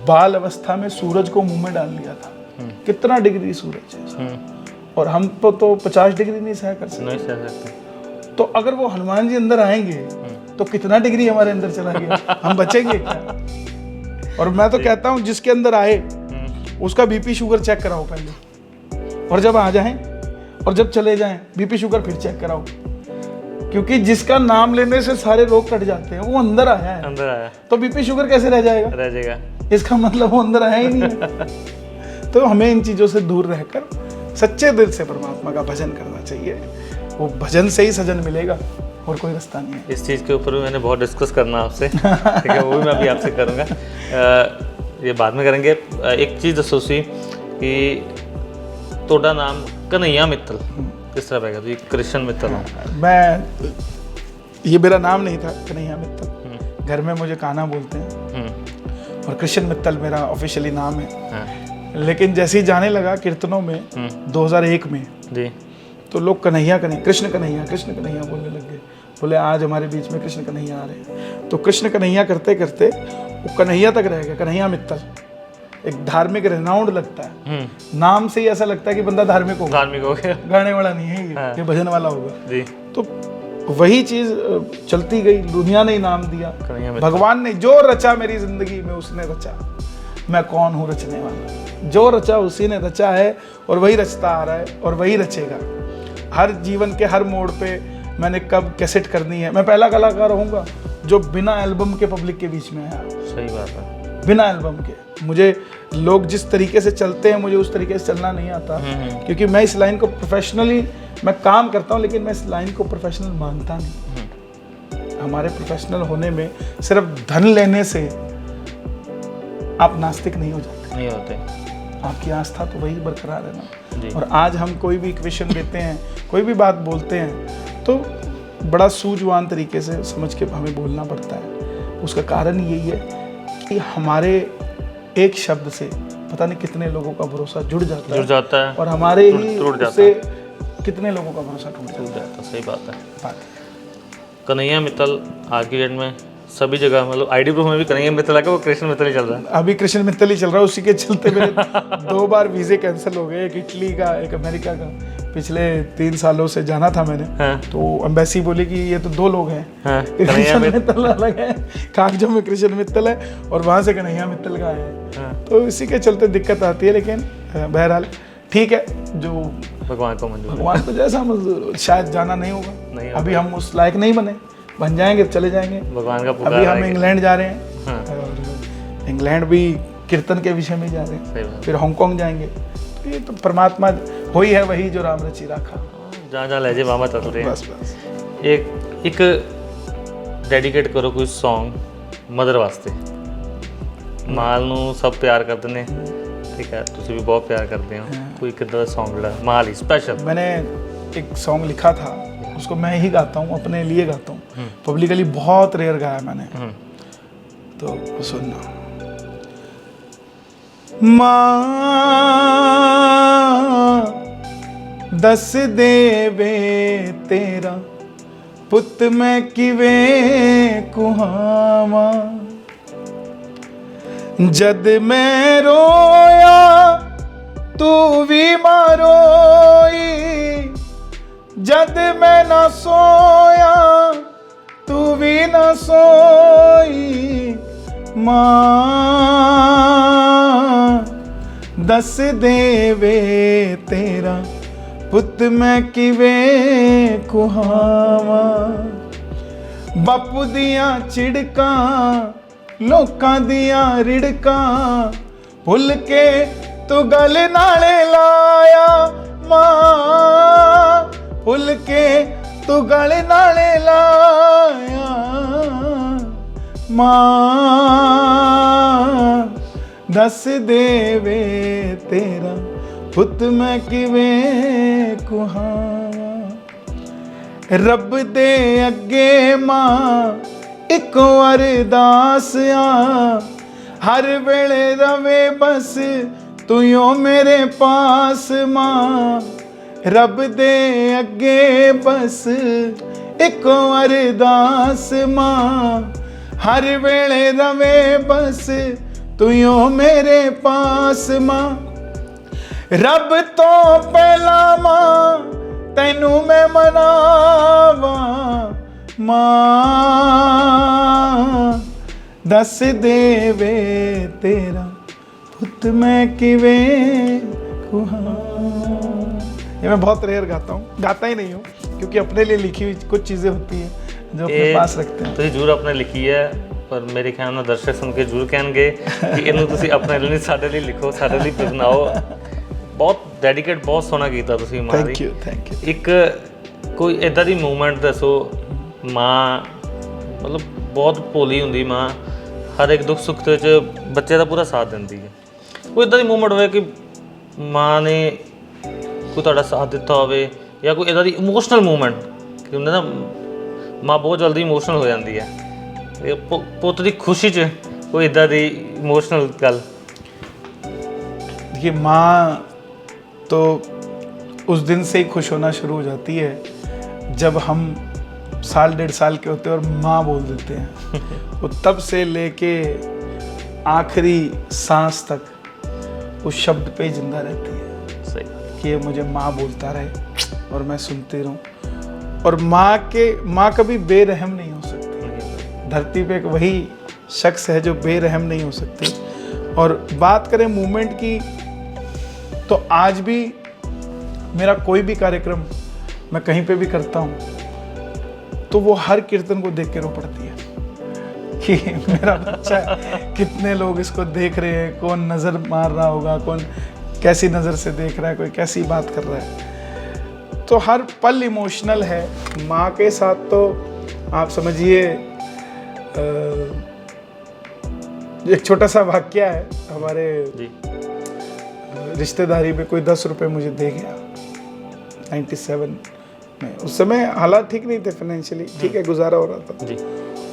बाल अवस्था में सूरज को मुंह में डाल लिया था। कितना डिग्री सूरज है, और हम तो 50 डिग्री नहीं सह कर सकते। तो अगर वो हनुमान जी अंदर आएंगे तो कितना डिग्री हमारे अंदर चला गया, हम बचेंगे क्या? और मैं तो कहता हूँ जिसके अंदर आए उसका बीपी शुगर चेक कराओ पहले, और जब आ जाएं और जब चले जाएं बीपी शुगर फिर चेक कराओ, क्योंकि जिसका नाम लेने से सारे रोग कट जाते हैं वो अंदर आया है। तो बीपी शुगर कैसे रह जाएगा? इसका मतलब वो अंदर आया ही नहीं है। तो हमें इन चीज़ों से दूर रहकर सच्चे दिल से परमात्मा का भजन करना चाहिए। वो भजन से ही सजन मिलेगा और कोई रास्ता नहीं है। इस चीज़ के ऊपर मैंने बहुत डिस्कस करना आपसे, ठीक है, वो भी मैं अभी आपसे करूँगा, ये बाद में करेंगे। एक चीज़ दसो सी कि तोड़ा नाम कन्हैया मित्तल किस तरह पैगा? तो कृष्ण मित्तल हूँ मैं, ये मेरा नाम नहीं था कन्हैया मित्तल, घर में मुझे कान्हा बोलते हैं और कृष्ण मित्तल मेरा ऑफिशियली नाम है। लेकिन जैसे ही जाने लगा कीर्तनों में 2001 में जी, तो लोग कन्हैया कृष्ण कन्हैया बोलने लग गए। बोले आज हमारे बीच में कृष्ण कन्हैया आ रहे हैं। तो कृष्ण कन्हैया करते करते वो कन्हैया तक रह गया, कन्हैया मित्तल। एक धार्मिक रेनाउंड लगता है, नाम से ही ऐसा लगता है कि बंदा धार्मिक हो गया, गाने वाला नहीं है ये भजन वाला होगा जी। तो वही चीज़ चलती गई, दुनिया ने इनाम दिया, कन्हैया मित्तल। भगवान ने जो रचा मेरी ज़िंदगी में उसने रचा, मैं कौन हूँ रचने वाला, जो रचा उसी ने रचा है और वही रचता आ रहा है और वही रचेगा। हर जीवन के हर मोड़ पे मैंने कब कैसेट करनी है, मैं पहला कलाकार होऊंगा जो बिना एल्बम के पब्लिक के बीच में आया। सही बात है। बिना एल्बम के मुझे लोग जिस तरीके से चलते हैं मुझे उस तरीके से चलना नहीं आता, क्योंकि मैं इस लाइन को प्रोफेशनली मैं काम करता हूँ, लेकिन मैं इस लाइन को प्रोफेशनल मानता नहीं। हमारे प्रोफेशनल होने में सिर्फ धन लेने से आप नास्तिक नहीं हो जाते, नहीं होते। आपकी आस्था तो वही बरकरार है ना। जी। और आज हम कोई भी क्वेश्चन देते हैं, कोई भी बात बोलते हैं, तो बड़ा सूझवान तरीके से समझ के हमें बोलना पड़ता है। उसका कारण यही है कि हमारे एक शब्द से पता नहीं कितने लोगों का भरोसा जुड़ जाता है और हमारे ही उससे कितने लोगों का भरोसा टूट जाता है। सही बात है। कन्हैया मित्तल आज की डेट में सभी जगह, मतलब आईडी प्रूफ में भी कन्हैया मित्तल है, वो कृष्ण मित्तल ही चल रहा है। अभी कृष्ण मित्तल ही चल रहा है, उसी के चलते मेरे 2 बार वीज़े कैंसिल हो गए, एक इटली का एक अमेरिका का। पिछले 3 सालों से जाना था मैंने, हाँ। तो एम्बेसी बोली कि ये तो 2 लोग हैं, हाँ। कृष्ण मित्तल अलग है, कागजों में कृष्ण मित्तल है और वहाँ से कन्हैया मित्तल का है। हाँ। तो इसी के चलते दिक्कत आती है, लेकिन बहरहाल ठीक है, जो भगवान को मंजूर। भगवान को जैसा मंजूर हो। शायद जाना नहीं नहीं होगा, होगा। अभी हम उस लायक नहीं बन जाएंगे, चले जाएंगे। भगवान का पुकार अभी हम आएगा। इंग्लैंड जा रहे हैं, हाँ। और इंग्लैंड भी कीर्तन के विषय में जा रहे हैं, सही बात। फिर हांगकांग जाएंगे। तो ये तो परमात्मा हो ही है, वही जो राम रची राखा। जहाँ जहाँ लहजे मामा चल रहे हैं। बस एक डेडिकेट करो कोई सॉन्ग मदर वास्ते। माल ਨੂੰ सब प्यार करते ने, ठीक है, ਤੁਸੀਂ भी बहुत प्यार करते हो। कोई कितना सॉन्ग ਜਿਹੜਾ माल ही स्पेशल। मैंने एक सॉन्ग लिखा था, उसको मैं ही गाता हूँ, अपने लिए गाता हूँ, पब्लिकली बहुत रेयर गाया मैंने, तो सुनना। माँ दस देवे तेरा पुत मैं किवे कुहावा, जद मैं रोया तू भी मारोई, जद मैं न सोया तू भी न सोई। माँ दस देवे तेरा पुत मैं किवे कुहावा, बापू दियां चिड़कां लोकां दियां रिड़कां भुल के तू गल नाले लाया। मां भुल के तू गल नाले लाया। मां दस देवे तेरा पुत मैं किवें कुहावा। रब दे अगे मां एक अरदास आ, हर वेले रवे बस तू यो मेरे पास। मां रब दे अगे बस एक अरदास, मां हर वेले रवे बस तू यो मेरे पास। मां रब तो पहला मां तैनू मैं मनावा। मां दस देवे तेरा पुत मैं किवें कुहावा। ये मैं बहुत रेयर गाता हूँ, गाता ही नहीं हूँ, क्योंकि अपने लिए लिखी हुई कुछ चीज़ें होती हैं जो अपने पास रखते हैं। ਤੁਸੀਂ ਜ਼ਰੂਰ ਆਪਣੇ ਲਿਖੀ ਹੈ, ਪਰ ਮੇਰੇ ਖਿਆਲ ਨਾਲ ਦਰਸ਼ਕ ਸੁਣ ਕੇ ਜ਼ਰੂਰ ਕਹਿਣਗੇ ਕਿ ਇਹਨੂੰ ਤੁਸੀਂ ਆਪਣੇ ਲਈ ਨਹੀਂ, ਸਾਡੇ ਲਈ ਲਿਖੋ, ਸਾਡੇ ਲਈ ਸੁਣਾਓ। ਬਹੁਤ ਡੈਡੀਕੇਟ, ਬਹੁਤ ਸੋਹਣਾ ਕੀਤਾ ਤੁਸੀਂ ਮਾਂ ਦੀ। Thank you. ਇੱਕ ਕੋਈ ਇਦਾਂ ਦੀ ਮੂਵਮੈਂਟ ਦੱਸੋ, ਮਾਂ ਮਤਲਬ ਬਹੁਤ ਭੋਲੀ ਹੁੰਦੀ ਮਾਂ, ਹਰ ਇੱਕ ਦੁੱਖ ਸੁੱਖ ਦੇ ਵਿੱਚ ਬੱਚੇ ਦਾ ਪੂਰਾ ਸਾਥ ਦਿੰਦੀ ਹੈ। ਕੋਈ ਇਦਾਂ ਦੀ ਮੂਵਮੈਂਟ ਹੋਵੇ ਕਿ ਮਾਂ ਨੇ ਕੋਈ ਤੁਹਾਡਾ ਸਾਥ ਦਿੱਤਾ ਹੋਵੇ, ਜਾਂ ਕੋਈ ਇਦਾਂ ਦੀ ਇਮੋਸ਼ਨਲ ਮੂਵਮੈਂਟ ਕਿ ਹੁੰਦਾ ਨਾ ਮਾਂ ਬਹੁਤ ਜਲਦੀ ਇਮੋਸ਼ਨਲ ਹੋ ਜਾਂਦੀ ਹੈ, ਤੇ ਪੁੱਤ ਦੀ ਖੁਸ਼ੀ 'ਚ ਕੋਈ ਇਦਾਂ ਦੀ ਇਮੋਸ਼ਨਲ ਗੱਲ। देखिए, माँ तो उस दिन से ही खुश होना शुरू हो जाती है जब हम 1.5 साल के होते हैं और माँ बोल देते हैं। वो तब से लेके आखिरी सांस तक उस शब्द पे जिंदा रहती है। सही कि ये मुझे माँ बोलता रहे और मैं सुनती रहूँ। और माँ कभी बेरहम नहीं हो सकती। धरती पे एक वही शख्स है जो बेरहम नहीं हो सकती। और बात करें मूवमेंट की, तो आज भी मेरा कोई भी कार्यक्रम मैं कहीं पे भी करता हूँ तो वो हर कीर्तन को देख के रो पड़ती है कि मेरा बच्चा कितने लोग इसको देख रहे हैं, कौन नज़र मार रहा होगा, कौन कैसी नज़र से देख रहा है, कोई कैसी बात कर रहा है। तो हर पल इमोशनल है। माँ के साथ तो आप समझिए, एक छोटा सा वाक्य है। हमारे रिश्तेदारी में कोई 10 रुपए मुझे दे गया 97 में। उस समय हालात ठीक नहीं थे फाइनेंशियली, ठीक है, गुजारा हो रहा था जी।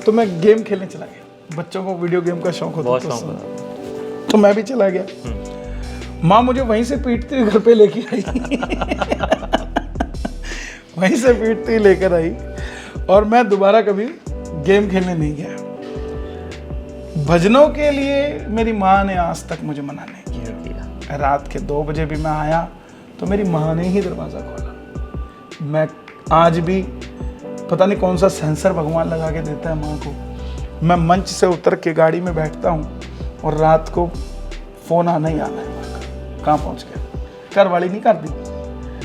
तो मैं गेम खेलने चला गया। बच्चों को वीडियो गेम का शौक होता है, तो मैं भी चला गया। माँ मुझे वहीं से पीटती हुई घर पे लेके आई वहीं से पीटती लेकर आई, और मैं दोबारा कभी गेम खेलने नहीं गया। भजनों के लिए मेरी माँ ने आज तक मुझे मना नहीं किया। रात के 2 बजे भी मैं आया तो मेरी माँ ने ही दरवाज़ा खोला। मैं आज भी पता नहीं कौन सा सेंसर भगवान लगा के देता है माँ को। मैं मंच से उतर के गाड़ी में बैठता हूँ और रात को फ़ोन आना ही आना है, कहाँ पहुँच गया। घर वाली नहीं कर दी,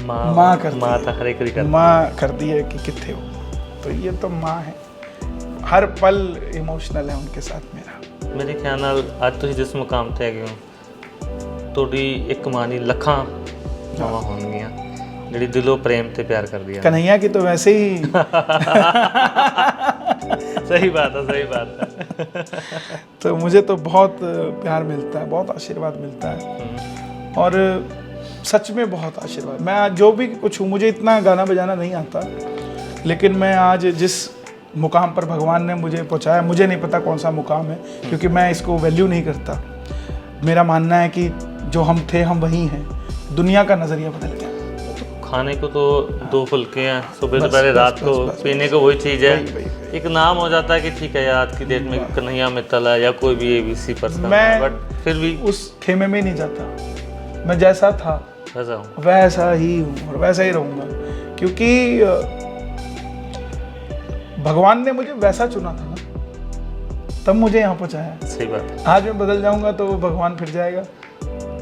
माँ कर दी है कि कितने हो। तो ये तो माँ है, हर पल इमोशनल है उनके साथ मेरा। मेरे ख्याल नाल आज तुसीं जिस मुकाम ते हैगे हो, ਤੁਹਾਡੀ ਇੱਕ ਮਾਂ ਨਹੀਂ ਲੱਖਾਂ ਮਾਵਾਂ ਹੋਣਗੀਆਂ ਜਿਹੜੀ ਦਿਲੋਂ ਪ੍ਰੇਮ ਤੇ ਪਿਆਰ ਕਰਦੀਆਂ। कन्हैया की तो वैसे ही सही बात है। तो मुझे तो बहुत प्यार मिलता है, बहुत आशीर्वाद मिलता है, और सच में बहुत आशीर्वाद। मैं आज जो भी कुछ हूँ, मुझे इतना गाना बजाना नहीं आता, लेकिन मैं आज जिस मुकाम पर भगवान ने मुझे पहुँचाया, मुझे नहीं पता कौन सा मुकाम है, क्योंकि मैं इसको वैल्यू नहीं करता। मेरा मानना है कि जो हम थे हम वही हैं। दुनिया का नज़रिया बदल गया। खाने को तो 2 फुल्के हैं, सुबह दोपहर रात को, पीने को वही चीज़ है। एक नाम हो जाता है कि ठीक है यार, आज की डेट में कन्हैया मित्तल है या कोई भी ABC पर्सन है, बट फिर भी उस खेमे में नहीं जाता। मैं जैसा था वैसा ही हूँ और वैसा ही रहूँगा, क्योंकि भगवान ने मुझे वैसा चुना था ना, तब मुझे यहाँ पहुँचाया। सही बात। आज मैं बदल जाऊँगा तो भगवान फिर जाएगा।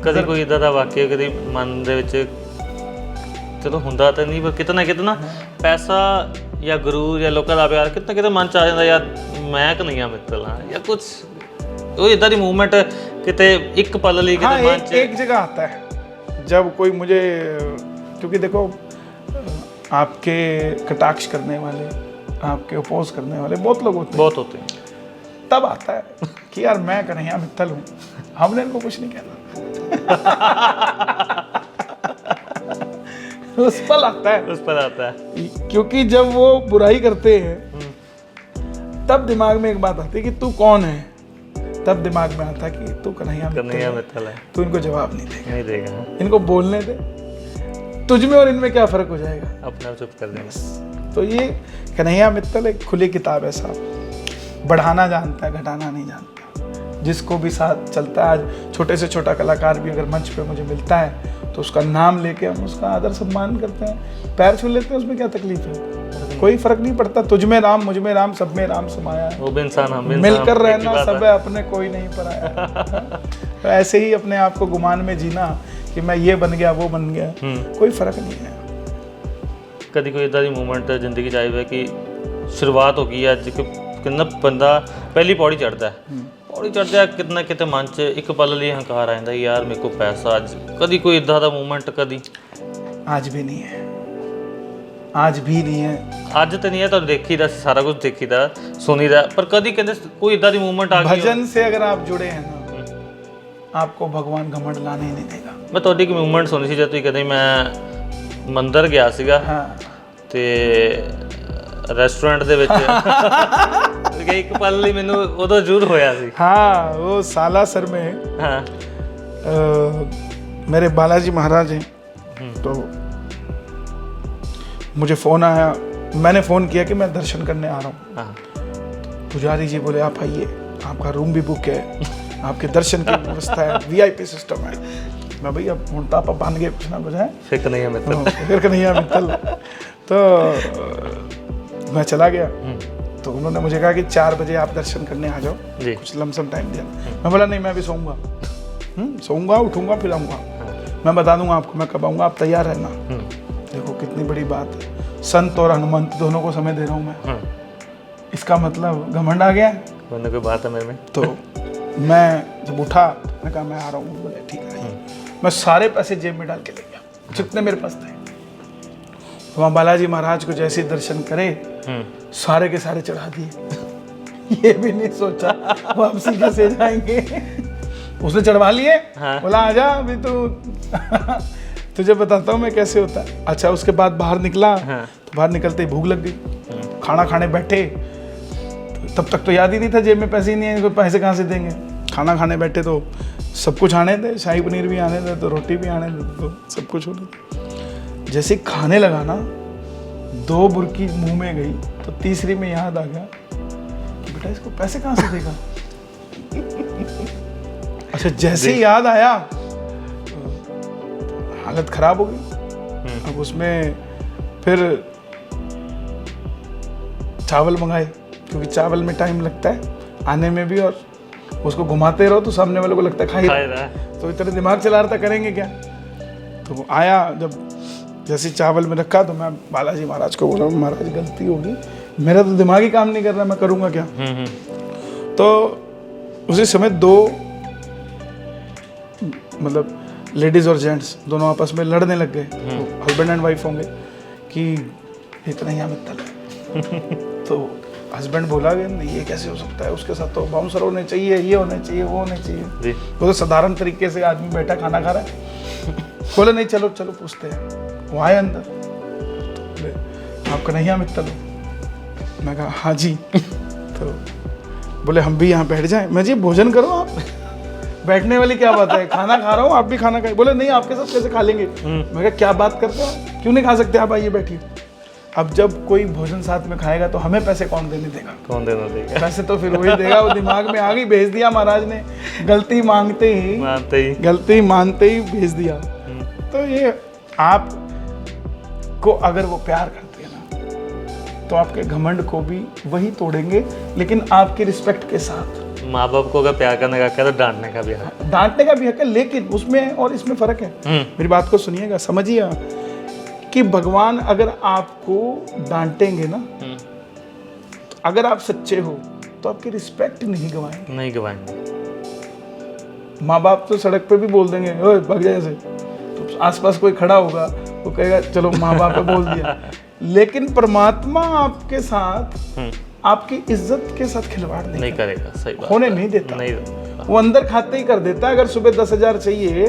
कभी कोई इदा का वाक्य कभी मन दे विच चलो ਹੁੰਦਾ ਤਾਂ ਨਹੀਂ, ਪਰ ਕਿਤਨਾ ਪੈਸਾ ਜਾਂ ਗੁਰੂ ਜਾਂ ਲੋਕਾਂ ਦਾ ਪਿਆਰ ਕਿਤੇ ਮਨ ਚ ਆ ਜਾਂਦਾ, ਯਾਰ ਮੈਂ ਕਨਈਆ ਮਿੱਤਲ ਹਾਂ ਜਾਂ ਕੁਝ ਉਹ ਇਦਾਂ ਦੀ ਮੂਵਮੈਂਟ ਕਿਤੇ ਇੱਕ ਪਲ ਲਈ ਕਿਤੇ ਮਨ ਚ एक जगह आता है जब कोई मुझे, क्योंकि देखो आपके कटाक्ष करने वाले, आपके अपोज करने वाले बहुत लोग होते हैं। तब आता है कि यार मैं कन्हैया मित्तल हूँ, हमने इनको कुछ नहीं कहना। उस पर आता है, क्योंकि जब वो बुराई करते हैं तब दिमाग में एक बात आती है कि तू कौन है। तब दिमाग में आता है कि तू कन्हैया मित्तल है, तू इनको जवाब नहीं देगा। इनको बोलने दे, तुझ में और इनमें क्या फर्क हो जाएगा, अपने आप चुप कर देंगे। तो ये कन्हैया मित्तल एक खुली किताब है साहब। बढ़ाना जानता है, घटाना नहीं जानता। जिसको भी साथ चलता है, आज छोटे से छोटा कलाकार भी अगर मंच पे मुझे मिलता है तो उसका नाम लेके हम उसका आदर सम्मान करते हैं, पैर छू लेते हैं, उसमें क्या तकलीफ है। कोई फर्क नहीं पड़ता। तुझ में राम, मुझ में राम, सब में राम समाया है। वो भी इंसान, हम भी मिलकर रहना सब है अपने, कोई नहीं पराया। तो ऐसे ही अपने आप को गुमान में जीना कि मैं ये बन गया वो बन गया, कोई फर्क नहीं है। कभी कोई इदा दी मूवमेंट जिंदगी च आई है कि शुरुआत हो गई अज कितना बंदा पहली पौड़ी चढ़ता है, पौड़ी चढ़दा कितना किते मन च एक पल लिए हंकार आ जाता यार मेरे को पैसा। अज कभी कोई इदा दा मूवमेंट कभी? आज भी नहीं है, आज भी नहीं है। ਅੱਜ तो नहीं है, तो देखी दा सारा कुछ देखी दा सुनी दा, पर कभी कहते कोई इदा दी मूवमेंट आ गई। भजन से अगर आप जुड़े हैं ना, आपको भगवान घमंड लाने ही नहीं देगा। मैं ਤੁਹਾਡੀ की मूवमेंट सुनी सी जब तुसीं कहते मैं मंदिर गया सीगा ते रेस्टोरेंट ਦੇ ਵਿੱਚ एक पल ਲਈ ਮੈਨੂੰ ਉਦੋਂ ਜ਼ਰੂਰ ਹੋਇਆ ਸੀ। हाँ, वो सालासर में हाँ मेरे बालाजी महाराज हैं, तो मुझे फ़ोन आया, मैंने फ़ोन किया कि मैं दर्शन करने आ रहा हूँ। पुजारी जी बोले आप आइए, आपका रूम भी बुक है, आपके दर्शन की व्यवस्था है, VIP सिस्टम है। मैं भई अब ਹੁਣ ਤਾਂ ਆਪਾਂ बन गए कुछ ना कुछ है फिर कन्हैया मित्तल। फिर कन्हैया मित्तल। तो मैं चला गया, तो उन्होंने मुझे कहा कि 4 बजे आप दर्शन करने आ जाओ, जी। कुछ लमसम टाइम दिया। मैं बोला नहीं, मैं अभी सोऊंगा, सोऊंगा उठूंगा फिर आऊँगा, मैं बता दूंगा आपको मैं कब आऊँगा, आप तैयार रहना। देखो कितनी बड़ी बात है, संत और हनुमंत दोनों को समय दे रहा हूँ मैं, इसका मतलब घमंड आ गया। वरना कोई बात है मेरे में। तो मैं जब उठा मैं कहा मैं आ रहा हूँ, बोले ठीक है। मैं सारे पैसे जेब में डाल के ले गया जितने मेरे पास थे। वहाँ बालाजी महाराज को जैसे दर्शन करे सारे के सारे चढ़ा दिए। ये भी नहीं सोचा वापसी कैसे जाएंगे। उसने चढ़वा लिए। हाँ। बोला आजा अभी तो तुझे बताता हूँ मैं कैसे होता है। अच्छा उसके बाद बाहर निकला। हाँ। तो बाहर निकलते ही भूख लग गई, खाना खाने बैठे, तो तब तक तो याद ही नहीं था जेब में पैसे ही नहीं है, कोई पैसे कहाँ से देंगे। खाना खाने बैठे तो सब कुछ आने थे, शाही पनीर भी आने थे, तो रोटी भी आने थे, तो सब कुछ होने थे। जैसे खाने लगा ना, 2 बुर्की मुंह में गई तो तीसरी में याद आ गया कि बेटा इसको पैसे कहाँ से देगा। अच्छा जैसे ही याद आया हालत खराब हो गई। अब उसमें फिर चावल मंगाए, क्योंकि चावल में टाइम लगता है आने में भी, और उसको घुमाते रहो तो सामने वाले को लगता है खा ही रहा है। तो इतना दिमाग चला रहा था करेंगे क्या। तो वो आया, जब जैसे चावल में रखा तो मैं बालाजी महाराज को बोला महाराज गलती होगी, मेरा तो दिमाग ही काम नहीं कर रहा, मैं करूँगा क्या। तो उसी समय 2 मतलब लेडीज़ और जेंट्स दोनों आपस में लड़ने लग गए, हस्बैंड एंड वाइफ होंगे कि इतना ही मित्तल है। तो हस्बैंड बोला ये कैसे हो सकता है, उसके साथ तो बाउंसर होने चाहिए, ये होने चाहिए, वो होने चाहिए। वो तो साधारण तरीके से आदमी बैठा खाना खा रहा है। बोले नहीं चलो चलो पूछते हैं। वो आए अंदर, तो बोले आप कन्हैया मित्तल हो। मैं कहा हाँ जी। तो बोले हम भी यहाँ बैठ जाएं। मैं जी भोजन करो आप, बैठने वाली क्या बात है, खाना खा रहा हूँ आप भी खाना खाए। बोले नहीं आपके साथ कैसे खा लेंगे। मैं कहा क्या बात करते हो, क्यों नहीं खा सकते आप, आइए बैठिए। अब जब कोई भोजन साथ में खाएगा तो हमें पैसे कौन देने देगा, कौन देना देगा, पैसे तो फिर वही देगा। वो दिमाग में आ गई, भेज दिया महाराज ने, गलती मानते ही गलती मानते ही भेज दिया। तो ये आप को अगर वो प्यार करते हैं ना, तो आपके घमंड को भी वही तोड़ेंगे, लेकिन आपकी रिस्पेक्ट के साथ। माँ बाप को अगर प्यार करने का क्या, तो डांटने का भी है, डांटने का भी हक है, लेकिन उसमें और इसमें फर्क है। मेरी बात को सुनिएगा, समझिए कि भगवान अगर आपको डांटेंगे ना, तो अगर आप सच्चे हो तो आपकी रिस्पेक्ट नहीं गवाएंगे। माँ बाप तो सड़क पे भी बोल देंगे ओए भाग जा ऐसे, तो आसपास कोई खड़ा होगा वो कहेगा चलो माँ बाप ने बोल दिया। लेकिन परमात्मा आपके साथ आपकी इज्जत के साथ खिलवाड़ नहीं करेगा, सही बात, होने नहीं देता। वो अंदर खाते ही कर देता है। अगर सुबह 10,000 चाहिए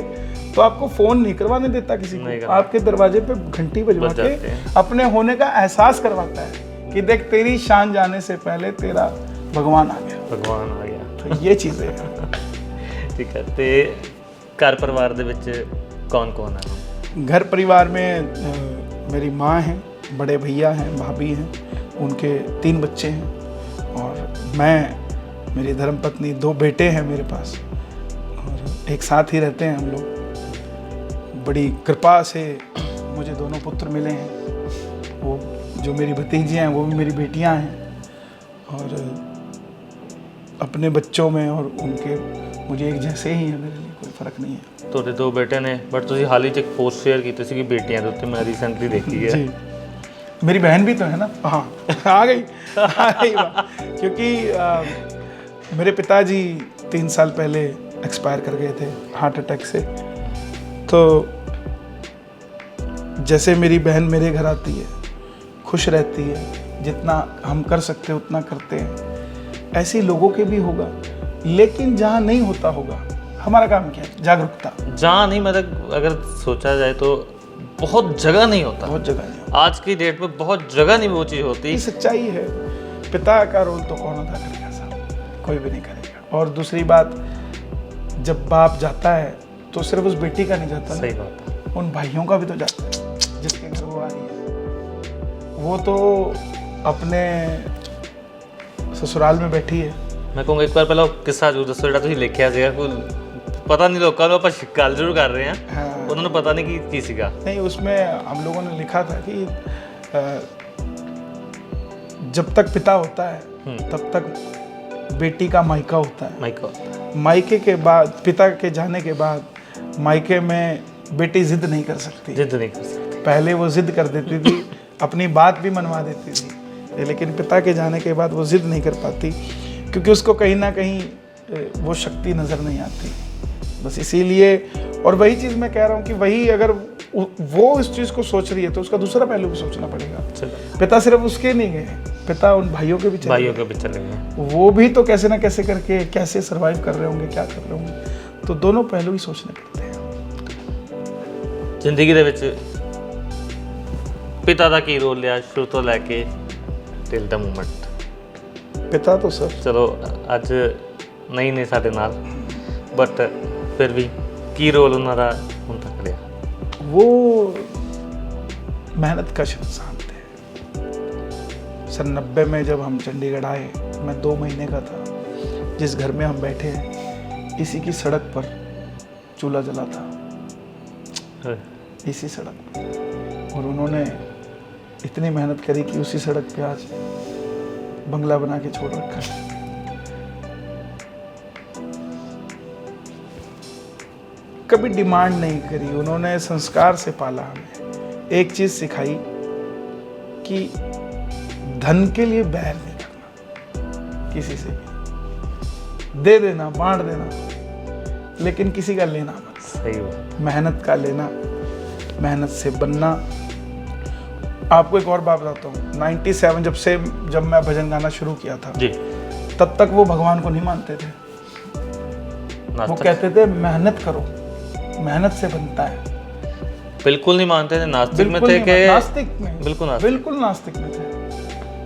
तो आपको फोन नहीं करवाने देता किसी को, आपके दरवाजे पे घंटी बजवा के अपने होने का एहसास करवाता है कि देख तेरी शान जाने से पहले तेरा भगवान आ गया। तो ये चीजें ठीक है। ते घर परिवार दे विच कौन-कौन है? घर परिवार में मेरी माँ है, बड़े भैया हैं, भाभी हैं, उनके 3 बच्चे हैं, और मैं, मेरी धर्मपत्नी, 2 बेटे हैं मेरे पास, और एक साथ ही रहते हैं हम लोग। बड़ी कृपा से मुझे दोनों पुत्र मिले हैं। वो जो मेरी भतीजियाँ हैं वो भी मेरी बेटियाँ हैं, और अपने बच्चों में और उनके मुझे एक जैसे ही है, मेरे लिए कोई फ़र्क नहीं है। ਤੁਹਾਡੇ 2 बेटे ने, बट तुसी हाल ही च एक पोस्ट शेयर की थी कि बेटियां ਦੇ ਉੱਤੇ, मैं रिसेंटली देखी है। जी, मेरी बहन भी तो है ना। हाँ आ गई बात। क्योंकि मेरे पिताजी 3 साल पहले एक्सपायर कर गए थे हार्ट अटैक से। तो जैसे मेरी बहन मेरे घर आती है, खुश रहती है, जितना हम कर सकते हैं उतना करते हैं, ऐसे लोगों के भी होगा। लेकिन जहाँ नहीं होता होगा, हमारा काम क्या है, जागरूकता। जहाँ नहीं, मतलब अगर सोचा जाए तो बहुत जगह नहीं होता, बहुत जगह नहीं होता। आज की डेट में बहुत जगह नहीं वो चीज़ होती। ये सच्चाई है। पिता का रोल तो कौन अदा करेगा साहब, कोई भी नहीं करेगा। और दूसरी बात, जब बाप जाता है तो सिर्फ उस बेटी का नहीं जाता, सही बात है, उन भाइयों का भी तो जाता है जिसके घर वो आ रही है। वो तो अपने ससुराल में बैठी है। मैं कहूँगा एक बार पहले किस्सा जो दसो, जो तुसीं लिखिया सीगा, कोई ਪਤਾ ਨਹੀਂ ਲੋਕਾਂ ਨੂੰ, ਆਪਾਂ ਗੱਲ ਜ਼ਰੂਰ ਕਰ ਰਹੇ ਹਾਂ, हाँ ਉਹਨਾਂ ਨੂੰ ਪਤਾ ਨਹੀਂ ਕੀ ਸੀਗਾ। नहीं, उसमें हम लोगों ने लिखा था कि जब तक पिता होता है तब तक बेटी का मायका होता है। My God. मायके के बाद, पिता के जाने के बाद मायके में बेटी जिद नहीं कर सकती। जिद नहीं कर सकती। पहले वो जिद कर देती थी, अपनी बात भी मनवा देती थी, लेकिन पिता के जाने के बाद वो जिद नहीं कर पाती, क्योंकि उसको कहीं ना कहीं वो शक्ति नज़र नहीं आती। बस इसीलिए, और वही चीज़ मैं कह रहा हूँ कि वही अगर वो इस चीज़ को सोच रही है तो उसका दूसरा पहलू भी सोचना पड़ेगा। पिता सिर्फ उसके नहीं गए, पिता उन भाइयों के भी चले भाइयों के भी चले गए, वो भी तो कैसे ना कैसे करके कैसे सरवाइव कर रहे होंगे, क्या कर रहे होंगे, तो दोनों पहलू ही सोचने पड़ते हैं। ਜ਼ਿੰਦਗੀ ਦੇ ਵਿੱਚ ਪਿਤਾ ਦਾ ਕੀ ਰੋਲ ਲਿਆ ਸ਼ੁਰੂ ਤੋਂ ਲੈ ਕੇ ਟਿਲ ਦਾ ਮੂਮੈਂਟ? पिता तो सर, ਚਲੋ ਅੱਜ ਨਹੀਂ ਨੇ ਸਾਡੇ ਨਾਲ, ਬਟ ਫਿਰ ਵੀ ਕੀ ਰੋਲ ਉਹਨਾਂ ਦਾ ਹੁਣ ਤੱਕ ਰਿਹਾ? वो मेहनत कश इंसान थे। सन 90 में जब हम चंडीगढ़ आए, मैं 2 महीने का था। जिस घर में हम बैठे हैं, इसी की सड़क पर चूल्हा जला था, इसी सड़क पर। और उन्होंने इतनी मेहनत करी कि उसी सड़क पे आज बंगला बना के छोड़ रखा है। कभी डिमांड नहीं करी उन्होंने, संस्कार से पाला हमें। एक चीज़ सिखाई कि धन के लिए बैर नहीं करना किसी से भी, दे देना, बांट देना, लेकिन किसी का लेना मत। सही बात। मेहनत का लेना, मेहनत से बनना। आपको एक और बात बताता हूँ, 97 जब मैं भजन गाना शुरू किया था जी, तब तक वो भगवान को नहीं मानते थे। वो कहते थे मेहनत करो, मेहनत से बनता है। बिल्कुल नहीं मानते थे, नास्तिक में बिल्कुल थे नहीं, कि नास्तिक में, बिल्कुल नास्तिक। बिल्कुल नास्तिक में थे।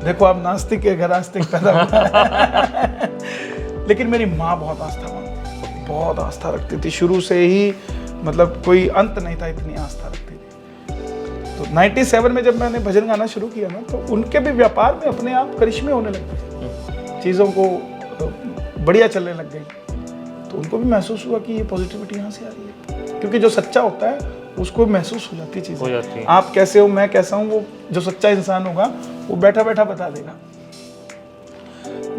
देखो आप नास्तिक के घर आस्तिक पैदा हुआ। लेकिन मेरी माँ बहुत आस्था मानती, बहुत आस्था रखती थी शुरू से ही, मतलब कोई अंत नहीं था, इतनी आस्था रखती थी। तो 97 में जब मैंने भजन गाना शुरू किया ना, तो उनके भी व्यापार में अपने आप करिश्मे होने लग गए, चीज़ों को बढ़िया चलने लग गई। तो उनको भी महसूस हुआ कि ये पॉजिटिविटी यहाँ से आ रही है, क्योंकि जो सच्चा होता है उसको महसूस हो जाती हो जाती है। चीज़ें। आप कैसे हो, मैं कैसा हूँ, वो जो सच्चा इंसान होगा वो बैठा बैठा बता देगा।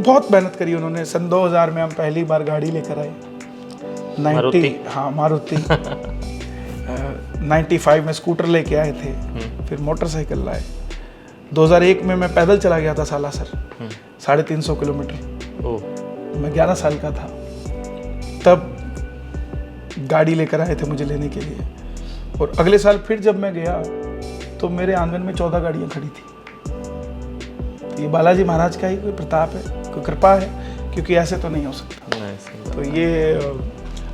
बहुत मेहनत करी उन्होंने। सन 2000 में हम पहली बार गाड़ी लेकर आए, 90, मारुति। हाँ मारुति। 95 में स्कूटर लेके आए थे, फिर मोटरसाइकिल लाए। 2001 में मैं पैदल चला गया था सालासर, 350 किलोमीटर। मैं 11 साल का था, तब गाड़ी लेकर आए थे मुझे लेने के लिए। और अगले साल फिर जब मैं गया तो मेरे आंगन में 14 गाड़ियाँ खड़ी थी। ये बालाजी महाराज का ही कोई प्रताप है, कोई कृपा है, क्योंकि ऐसे तो नहीं हो सकता। तो ये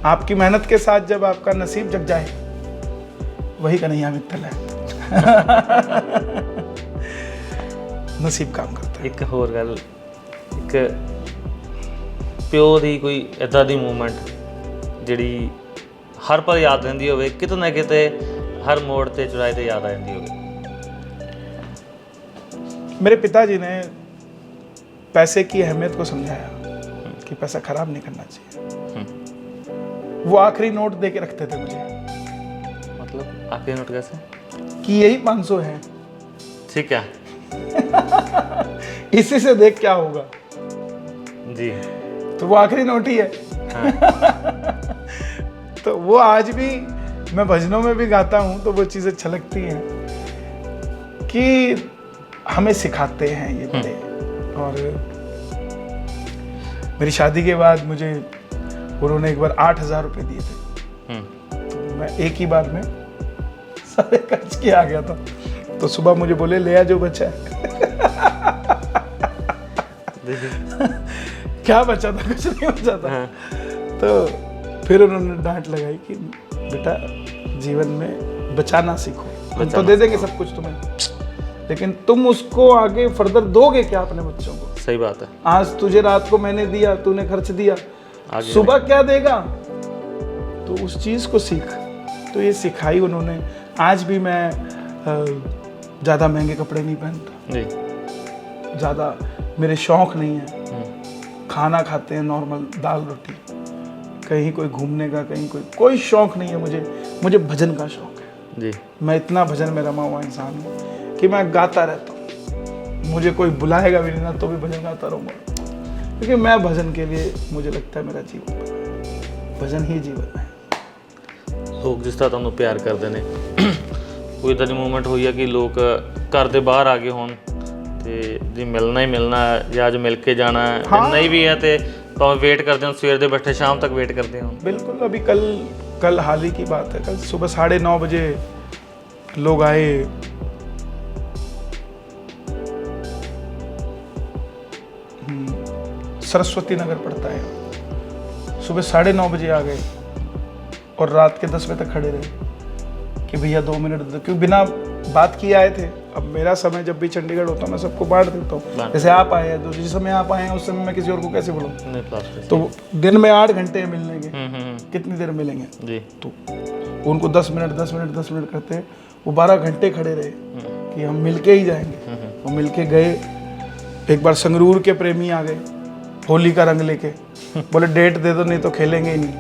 आपकी मेहनत के साथ जब आपका नसीब जग जाए, वही कन्हैया मित्तल है। नसीब काम करता है। एक होर गल, एक ਪਿਓ ਦੀ ਕੋਈ ਇੱਦਾਂ ਦੀ ਮੂਵਮੈਂਟ ਜਿਹੜੀ ਹਰ ਪਲ ਯਾਦ ਰਹਿੰਦੀ ਹੋਵੇ, ਕਿਤੇ ਨਾ ਕਿਤੇ ਹਰ ਮੋੜ ਤੇ ਚੁਰਾਏ ਤੇ ਯਾਦ ਆ ਜਾਂਦੀ ਹੋਵੇ? मेरे पिताजी ने पैसे की अहमियत को समझाया कि पैसा खराब नहीं करना चाहिए। वो आखिरी नोट दे के रखते थे मुझे। मतलब आखिरी नोट कैसे? कि यही 500 है, ठीक है इसी से देख क्या होगा। जी, तो वो आखिरी नोट ही है। हाँ। तो वो आज भी मैं भजनों में भी गाता हूँ तो वो चीज़ें छलकती हैं कि हमें सिखाते हैं ये बड़े। और मेरी शादी के बाद मुझे उन्होंने एक बार 8,000 रुपये दिए थे, तो मैं एक ही बार में सारे खर्च के आ गया था। तो सुबह मुझे बोले ले आ जो बचा है। क्या बचा था? कुछ नहीं बचा था। हाँ। तो फिर उन्होंने डांट लगाई कि बेटा जीवन में बचाना सीखो, हम तो दे देंगे सब कुछ तुम्हें, लेकिन तुम उसको आगे फर्दर दोगे क्या अपने बच्चों को? सही बात है। आज तुझे रात को मैंने दिया, तूने खर्च दिया, आगे सुबह क्या देगा? तो उस चीज़ को सीख। तो ये सिखाई उन्होंने। आज भी मैं ज़्यादा महंगे कपड़े नहीं पहनता जी, ज़्यादा मेरे शौक़ नहीं है। खाना खाते हैं नॉर्मल दाल रोटी, कहीं कोई घूमने का, कहीं कोई शौक़ नहीं है मुझे भजन का शौक़ है जी। मैं इतना भजन में रमा हुआ इंसान हूँ कि मैं गाता रहता हूँ। मुझे कोई बुलाएगा भी नहीं ना तो भी भजन गाता रहूँगा, क्योंकि मैं भजन के लिए, मुझे लगता है मेरा जीवन भजन ही जीवन है। लोग जिस तरह ਤੁਹਾਨੂੰ ਪਿਆਰ ਕਰਦੇ ਨੇ, ਕੋਈ ਇਦਾਂ ਦੀ ਮੂਮੈਂਟ ਹੋਈ ਹੈ ਕਿ ਲੋਕ ਘਰ ਦੇ ਬਾਹਰ ਆ ਗਏ ਹੋਣ ਤੇ ਜੀ ਮਿਲਣਾ ਹੀ ਮਿਲਣਾ ਜਾਂ ਅੱਜ ਮਿਲ ਕੇ ਜਾਣਾ ਹੈ, ਨਹੀਂ ਵੀ ਹੈ ਤੇ ਭਾਵੇਂ ਵੇਟ ਕਰਦੇ ਹੋ, ਸਵੇਰ ਦੇ ਬੈਠੇ ਸ਼ਾਮ तक वेट करते हो? बिल्कुल। अभी कल हाल ही की बात है, कल सुबह 9:30 बजे लोग आए, सरस्वती नगर पड़ता है, सुबह 9:30 बजे आ गए और रात के 10 बजे तक खड़े रहे कि भैया 2 मिनट दो, क्योंकि बिना बात किए आए थे। अब मेरा समय जब भी चंडीगढ़ होता है मैं सबको बांट देता हूँ, जैसे आप आए हैं तो जिस समय आप आए हैं उस समय मैं किसी और को कैसे बोलूँ? तो दिन में 8 घंटे मिलने के, कितनी देर मिलेंगे जी? तो उनको 10 मिनट करते वो 12 घंटे खड़े रहे कि हम मिलके ही जाएंगे। वो मिलके गए। एक बार संगरूर के प्रेमी आ गए होली का रंग लेके, बोले डेट दे दो नहीं तो खेलेंगे ही नहीं।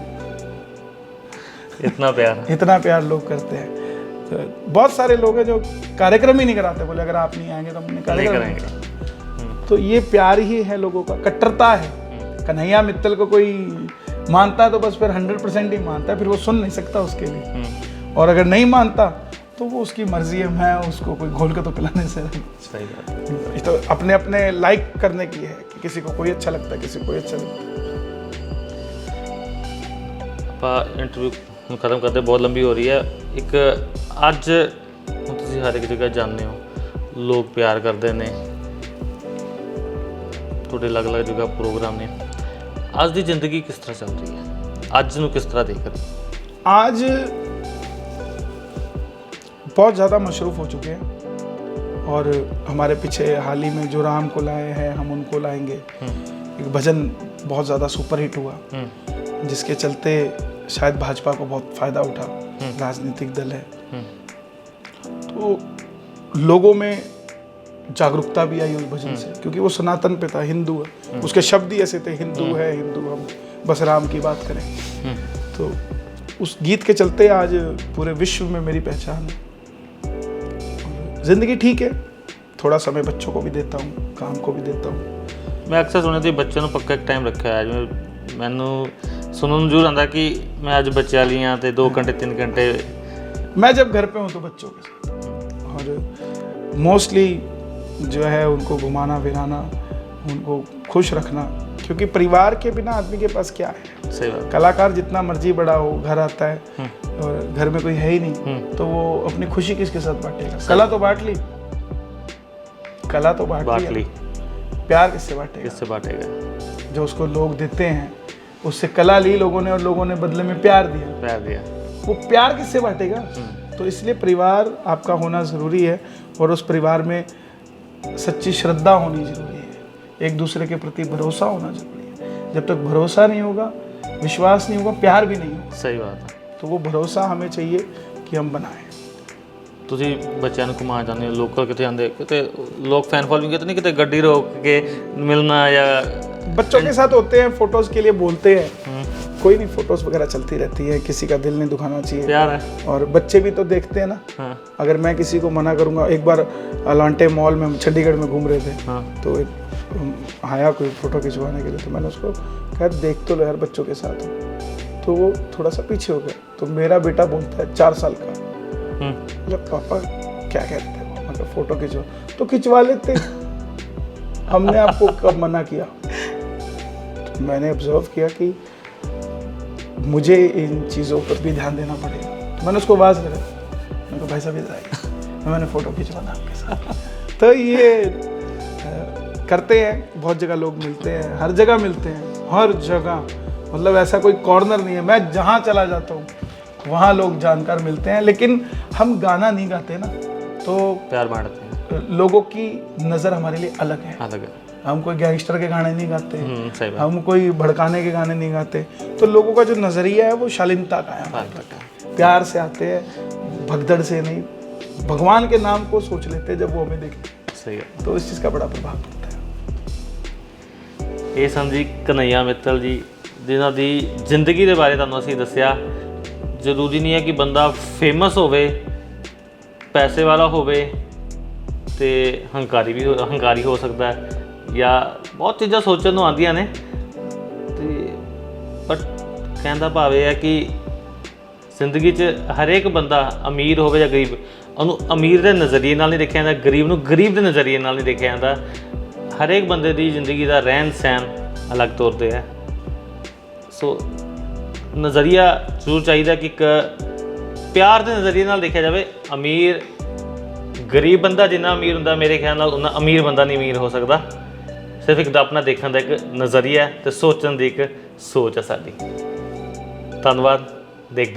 इतना प्यार लोग करते हैं। तो बहुत सारे लोग हैं जो कार्यक्रम ही नहीं कराते, बोले अगर आप नहीं आएंगे तो हम नहीं करेंगे। तो ये प्यार ही है लोगों का, कट्टरता है। कन्हैया मित्तल को कोई मानता है तो बस फिर 100% ही मानता है, फिर वो सुन नहीं सकता उसके लिए। और अगर नहीं मानता तो वो उसकी मर्जी है, मैं उसको कोई घोल के तो पिलाने से। सही बात। तो अपने अपने लाइक करने की है कि किसी को कोई अच्छा लगता है, किसी को कोई अच्छा लगता है। इंटरव्यू खत्म करते, बहुत लंबी हो रही है। एक अज तुसीं हर एक जगह जाते हो, लोग प्यार करते हैं, थोड़े अलग अलग जगह प्रोग्राम ने, आज की जिंदगी किस तरह चल रही है, अज नूं किस तरह देख रहे? आज बहुत ज़्यादा मशरूफ़ हो चुके हैं और हमारे पीछे हाल ही में जो राम को लाए हैं हम उनको लाएंगे, एक भजन बहुत ज़्यादा सुपर हिट हुआ, जिसके चलते शायद भाजपा को बहुत फ़ायदा उठा। राजनीतिक दल है तो लोगों में जागरूकता भी आई उस भजन से, क्योंकि वो सनातन पे था, हिंदू है। उसके शब्द ही ऐसे थे, हिंदू है, हिंदू हम बस राम की बात करें। तो उस गीत के चलते आज पूरे विश्व में मेरी पहचान है। ज़िंदगी ठीक है, थोड़ा समय बच्चों को भी देता हूँ, काम को भी देता हूँ। मैं अक्सर सुने थे बच्चों ने पक्का एक टाइम रखा है, मैनू सुनने जरूर आता कि मैं आज बच्चे वाली हाँ तो 2 घंटे 3 घंटे मैं जब घर पे हूँ तो बच्चों के साथ, और मोस्टली जो है उनको घुमाना फिराना, उनको खुश रखना, क्योंकि परिवार के बिना आदमी के पास क्या है। सही बात। कलाकार जितना मर्जी बड़ा हो, घर आता है और घर में कोई है ही नहीं, तो वो अपनी खुशी किसके साथ बांटेगा? कला तो बांट ली, कला तो बांट ली, प्यार किससे बांटेगा? जो उसको लोग देते हैं, उससे कला ली लोगों ने और लोगों ने बदले में प्यार दिया, वो प्यार किससे बांटेगा? तो इसलिए परिवार आपका होना ज़रूरी है और उस परिवार में सच्ची श्रद्धा होनी ज़रूरी है, एक दूसरे के प्रति भरोसा होना ज़रूरी है। जब तक भरोसा नहीं होगा, विश्वास नहीं होगा, प्यार भी नहीं होगा। सही बात है। तो वो भरोसा हमें चाहिए कि हम बनाएं। ਤੁਸੀਂ ਬੱਚਿਆਂ ਨੂੰ ਘੁਮਾ ਜਾਂਦੇ ਹੋ, ਲੋਕਲ ਕਿਤੇ ਜਾਂਦੇ, ਕਿਤੇ ਲੋਕ फैन फॉलोइंग कितनी कितने गड्डी रोक के मिलना या बच्चों के साथ होते हैं, फोटोज़ के लिए बोलते हैं, कोई नहीं, फोटोज़ वगैरह चलती रहती है, किसी का दिल नहीं दुखाना चाहिए, प्यार है। और बच्चे भी तो देखते हैं ना। अगर मैं किसी को मना करूँगा, एक बार अलांटे मॉल में चंडीगढ़ में घूम रहे थे, तो एक आया कोई फ़ोटो खिंचवाने के लिए, तो मैंने उसको कहा देख तो लो यार बच्चों के साथ हो, तो वो थोड़ा सा पीछे हो गया। तो मेरा बेटा बोलता है 4 साल का, जब पापा क्या कहते हैं, मतलब फ़ोटो खिंचवा, तो खिंचवा लेते, हमने आपको कब मना किया? तो मैंने ऑब्जर्व किया कि मुझे इन चीज़ों पर भी ध्यान देना पड़ेगा। तो मैंने उसको आवाज़ लगाई, मैंने कहा भाई साहब इधर आइए, मैंने फ़ोटो खिंचवाना आपके साथ। तो ये करते हैं, बहुत जगह लोग मिलते हैं, हर जगह मिलते हैं, हर जगह, मतलब ऐसा कोई कॉर्नर नहीं है, मैं जहाँ चला जाता हूँ वहाँ लोग जानकार मिलते हैं। लेकिन हम गाना नहीं गाते ना, तो प्यार बांटते हैं, लोगों की नज़र हमारे लिए अलग है। हम कोई गैंगस्टर के गाने नहीं गाते, हम कोई भड़काने के गाने नहीं गाते, तो लोगों का जो नज़रिया है वो शालीनता का है, प्यार से आते हैं, भगदड़ से नहीं, भगवान के नाम को सोच लेते हैं जब वो हमें देखते। सही है। तो इस चीज़ का बड़ा प्रभाव पड़ता है। ये सन जी कन्हैया मित्तल जी, ਜਿਨ੍ਹਾਂ ਦੀ ਜ਼ਿੰਦਗੀ ਦੇ ਬਾਰੇ ਤੁਹਾਨੂੰ ਅਸੀਂ ਦੱਸਿਆ। ਜ਼ਰੂਰੀ ਨਹੀਂ ਹੈ ਕਿ ਬੰਦਾ ਫੇਮਸ ਹੋਵੇ, ਪੈਸੇ ਵਾਲਾ ਹੋਵੇ ਤੇ ਹੰਕਾਰੀ ਹੋ ਸਕਦਾ ਹੈ, ਜਾਂ ਬਹੁਤ ਚੀਜ਼ਾਂ ਸੋਚਣ ਨੂੰ ਆਉਂਦੀਆਂ ਨੇ। ਤੇ ਬਟ ਕਹਿਣ ਦਾ ਭਾਵ ਇਹ ਹੈ ਕਿ ਜ਼ਿੰਦਗੀ 'ਚ ਹਰੇਕ ਬੰਦਾ ਅਮੀਰ ਹੋਵੇ ਜਾਂ ਗਰੀਬ, ਉਹਨੂੰ ਅਮੀਰ ਦੇ ਨਜ਼ਰੀਏ ਨਾਲ ਨਹੀਂ ਦੇਖਿਆ ਜਾਂਦਾ, ਗਰੀਬ ਨੂੰ ਗਰੀਬ ਦੇ ਨਜ਼ਰੀਏ ਨਾਲ ਨਹੀਂ ਦੇਖਿਆ ਜਾਂਦਾ। ਹਰੇਕ ਬੰਦੇ ਦੀ ਜ਼ਿੰਦਗੀ ਦਾ ਰਹਿਣ ਸਹਿਣ ਅਲੱਗ ਤੌਰ 'ਤੇ ਹੈ। ਸੋ ਨਜ਼ਰੀਆ ਜ਼ਰੂਰ ਚਾਹੀਦਾ ਕਿ ਇੱਕ ਪਿਆਰ ਦੇ ਨਜ਼ਰੀਏ ਨਾਲ ਦੇਖਿਆ ਜਾਵੇ। ਅਮੀਰ ਗਰੀਬ ਬੰਦਾ ਜਿੰਨਾ ਅਮੀਰ ਹੁੰਦਾ, ਮੇਰੇ ਖਿਆਲ ਨਾਲ ਉਨਾ ਅਮੀਰ ਬੰਦਾ ਨਹੀਂ ਅਮੀਰ ਹੋ ਸਕਦਾ। ਸਿਰਫ ਇੱਕ ਦਾ ਆਪਣਾ ਦੇਖਣ ਦਾ ਇੱਕ ਨਜ਼ਰੀਆ ਅਤੇ ਸੋਚਣ ਦੀ ਇੱਕ ਸੋਚ ਹੈ ਸਾਡੀ। ਧੰਨਵਾਦ। ਦੇਖਦੇ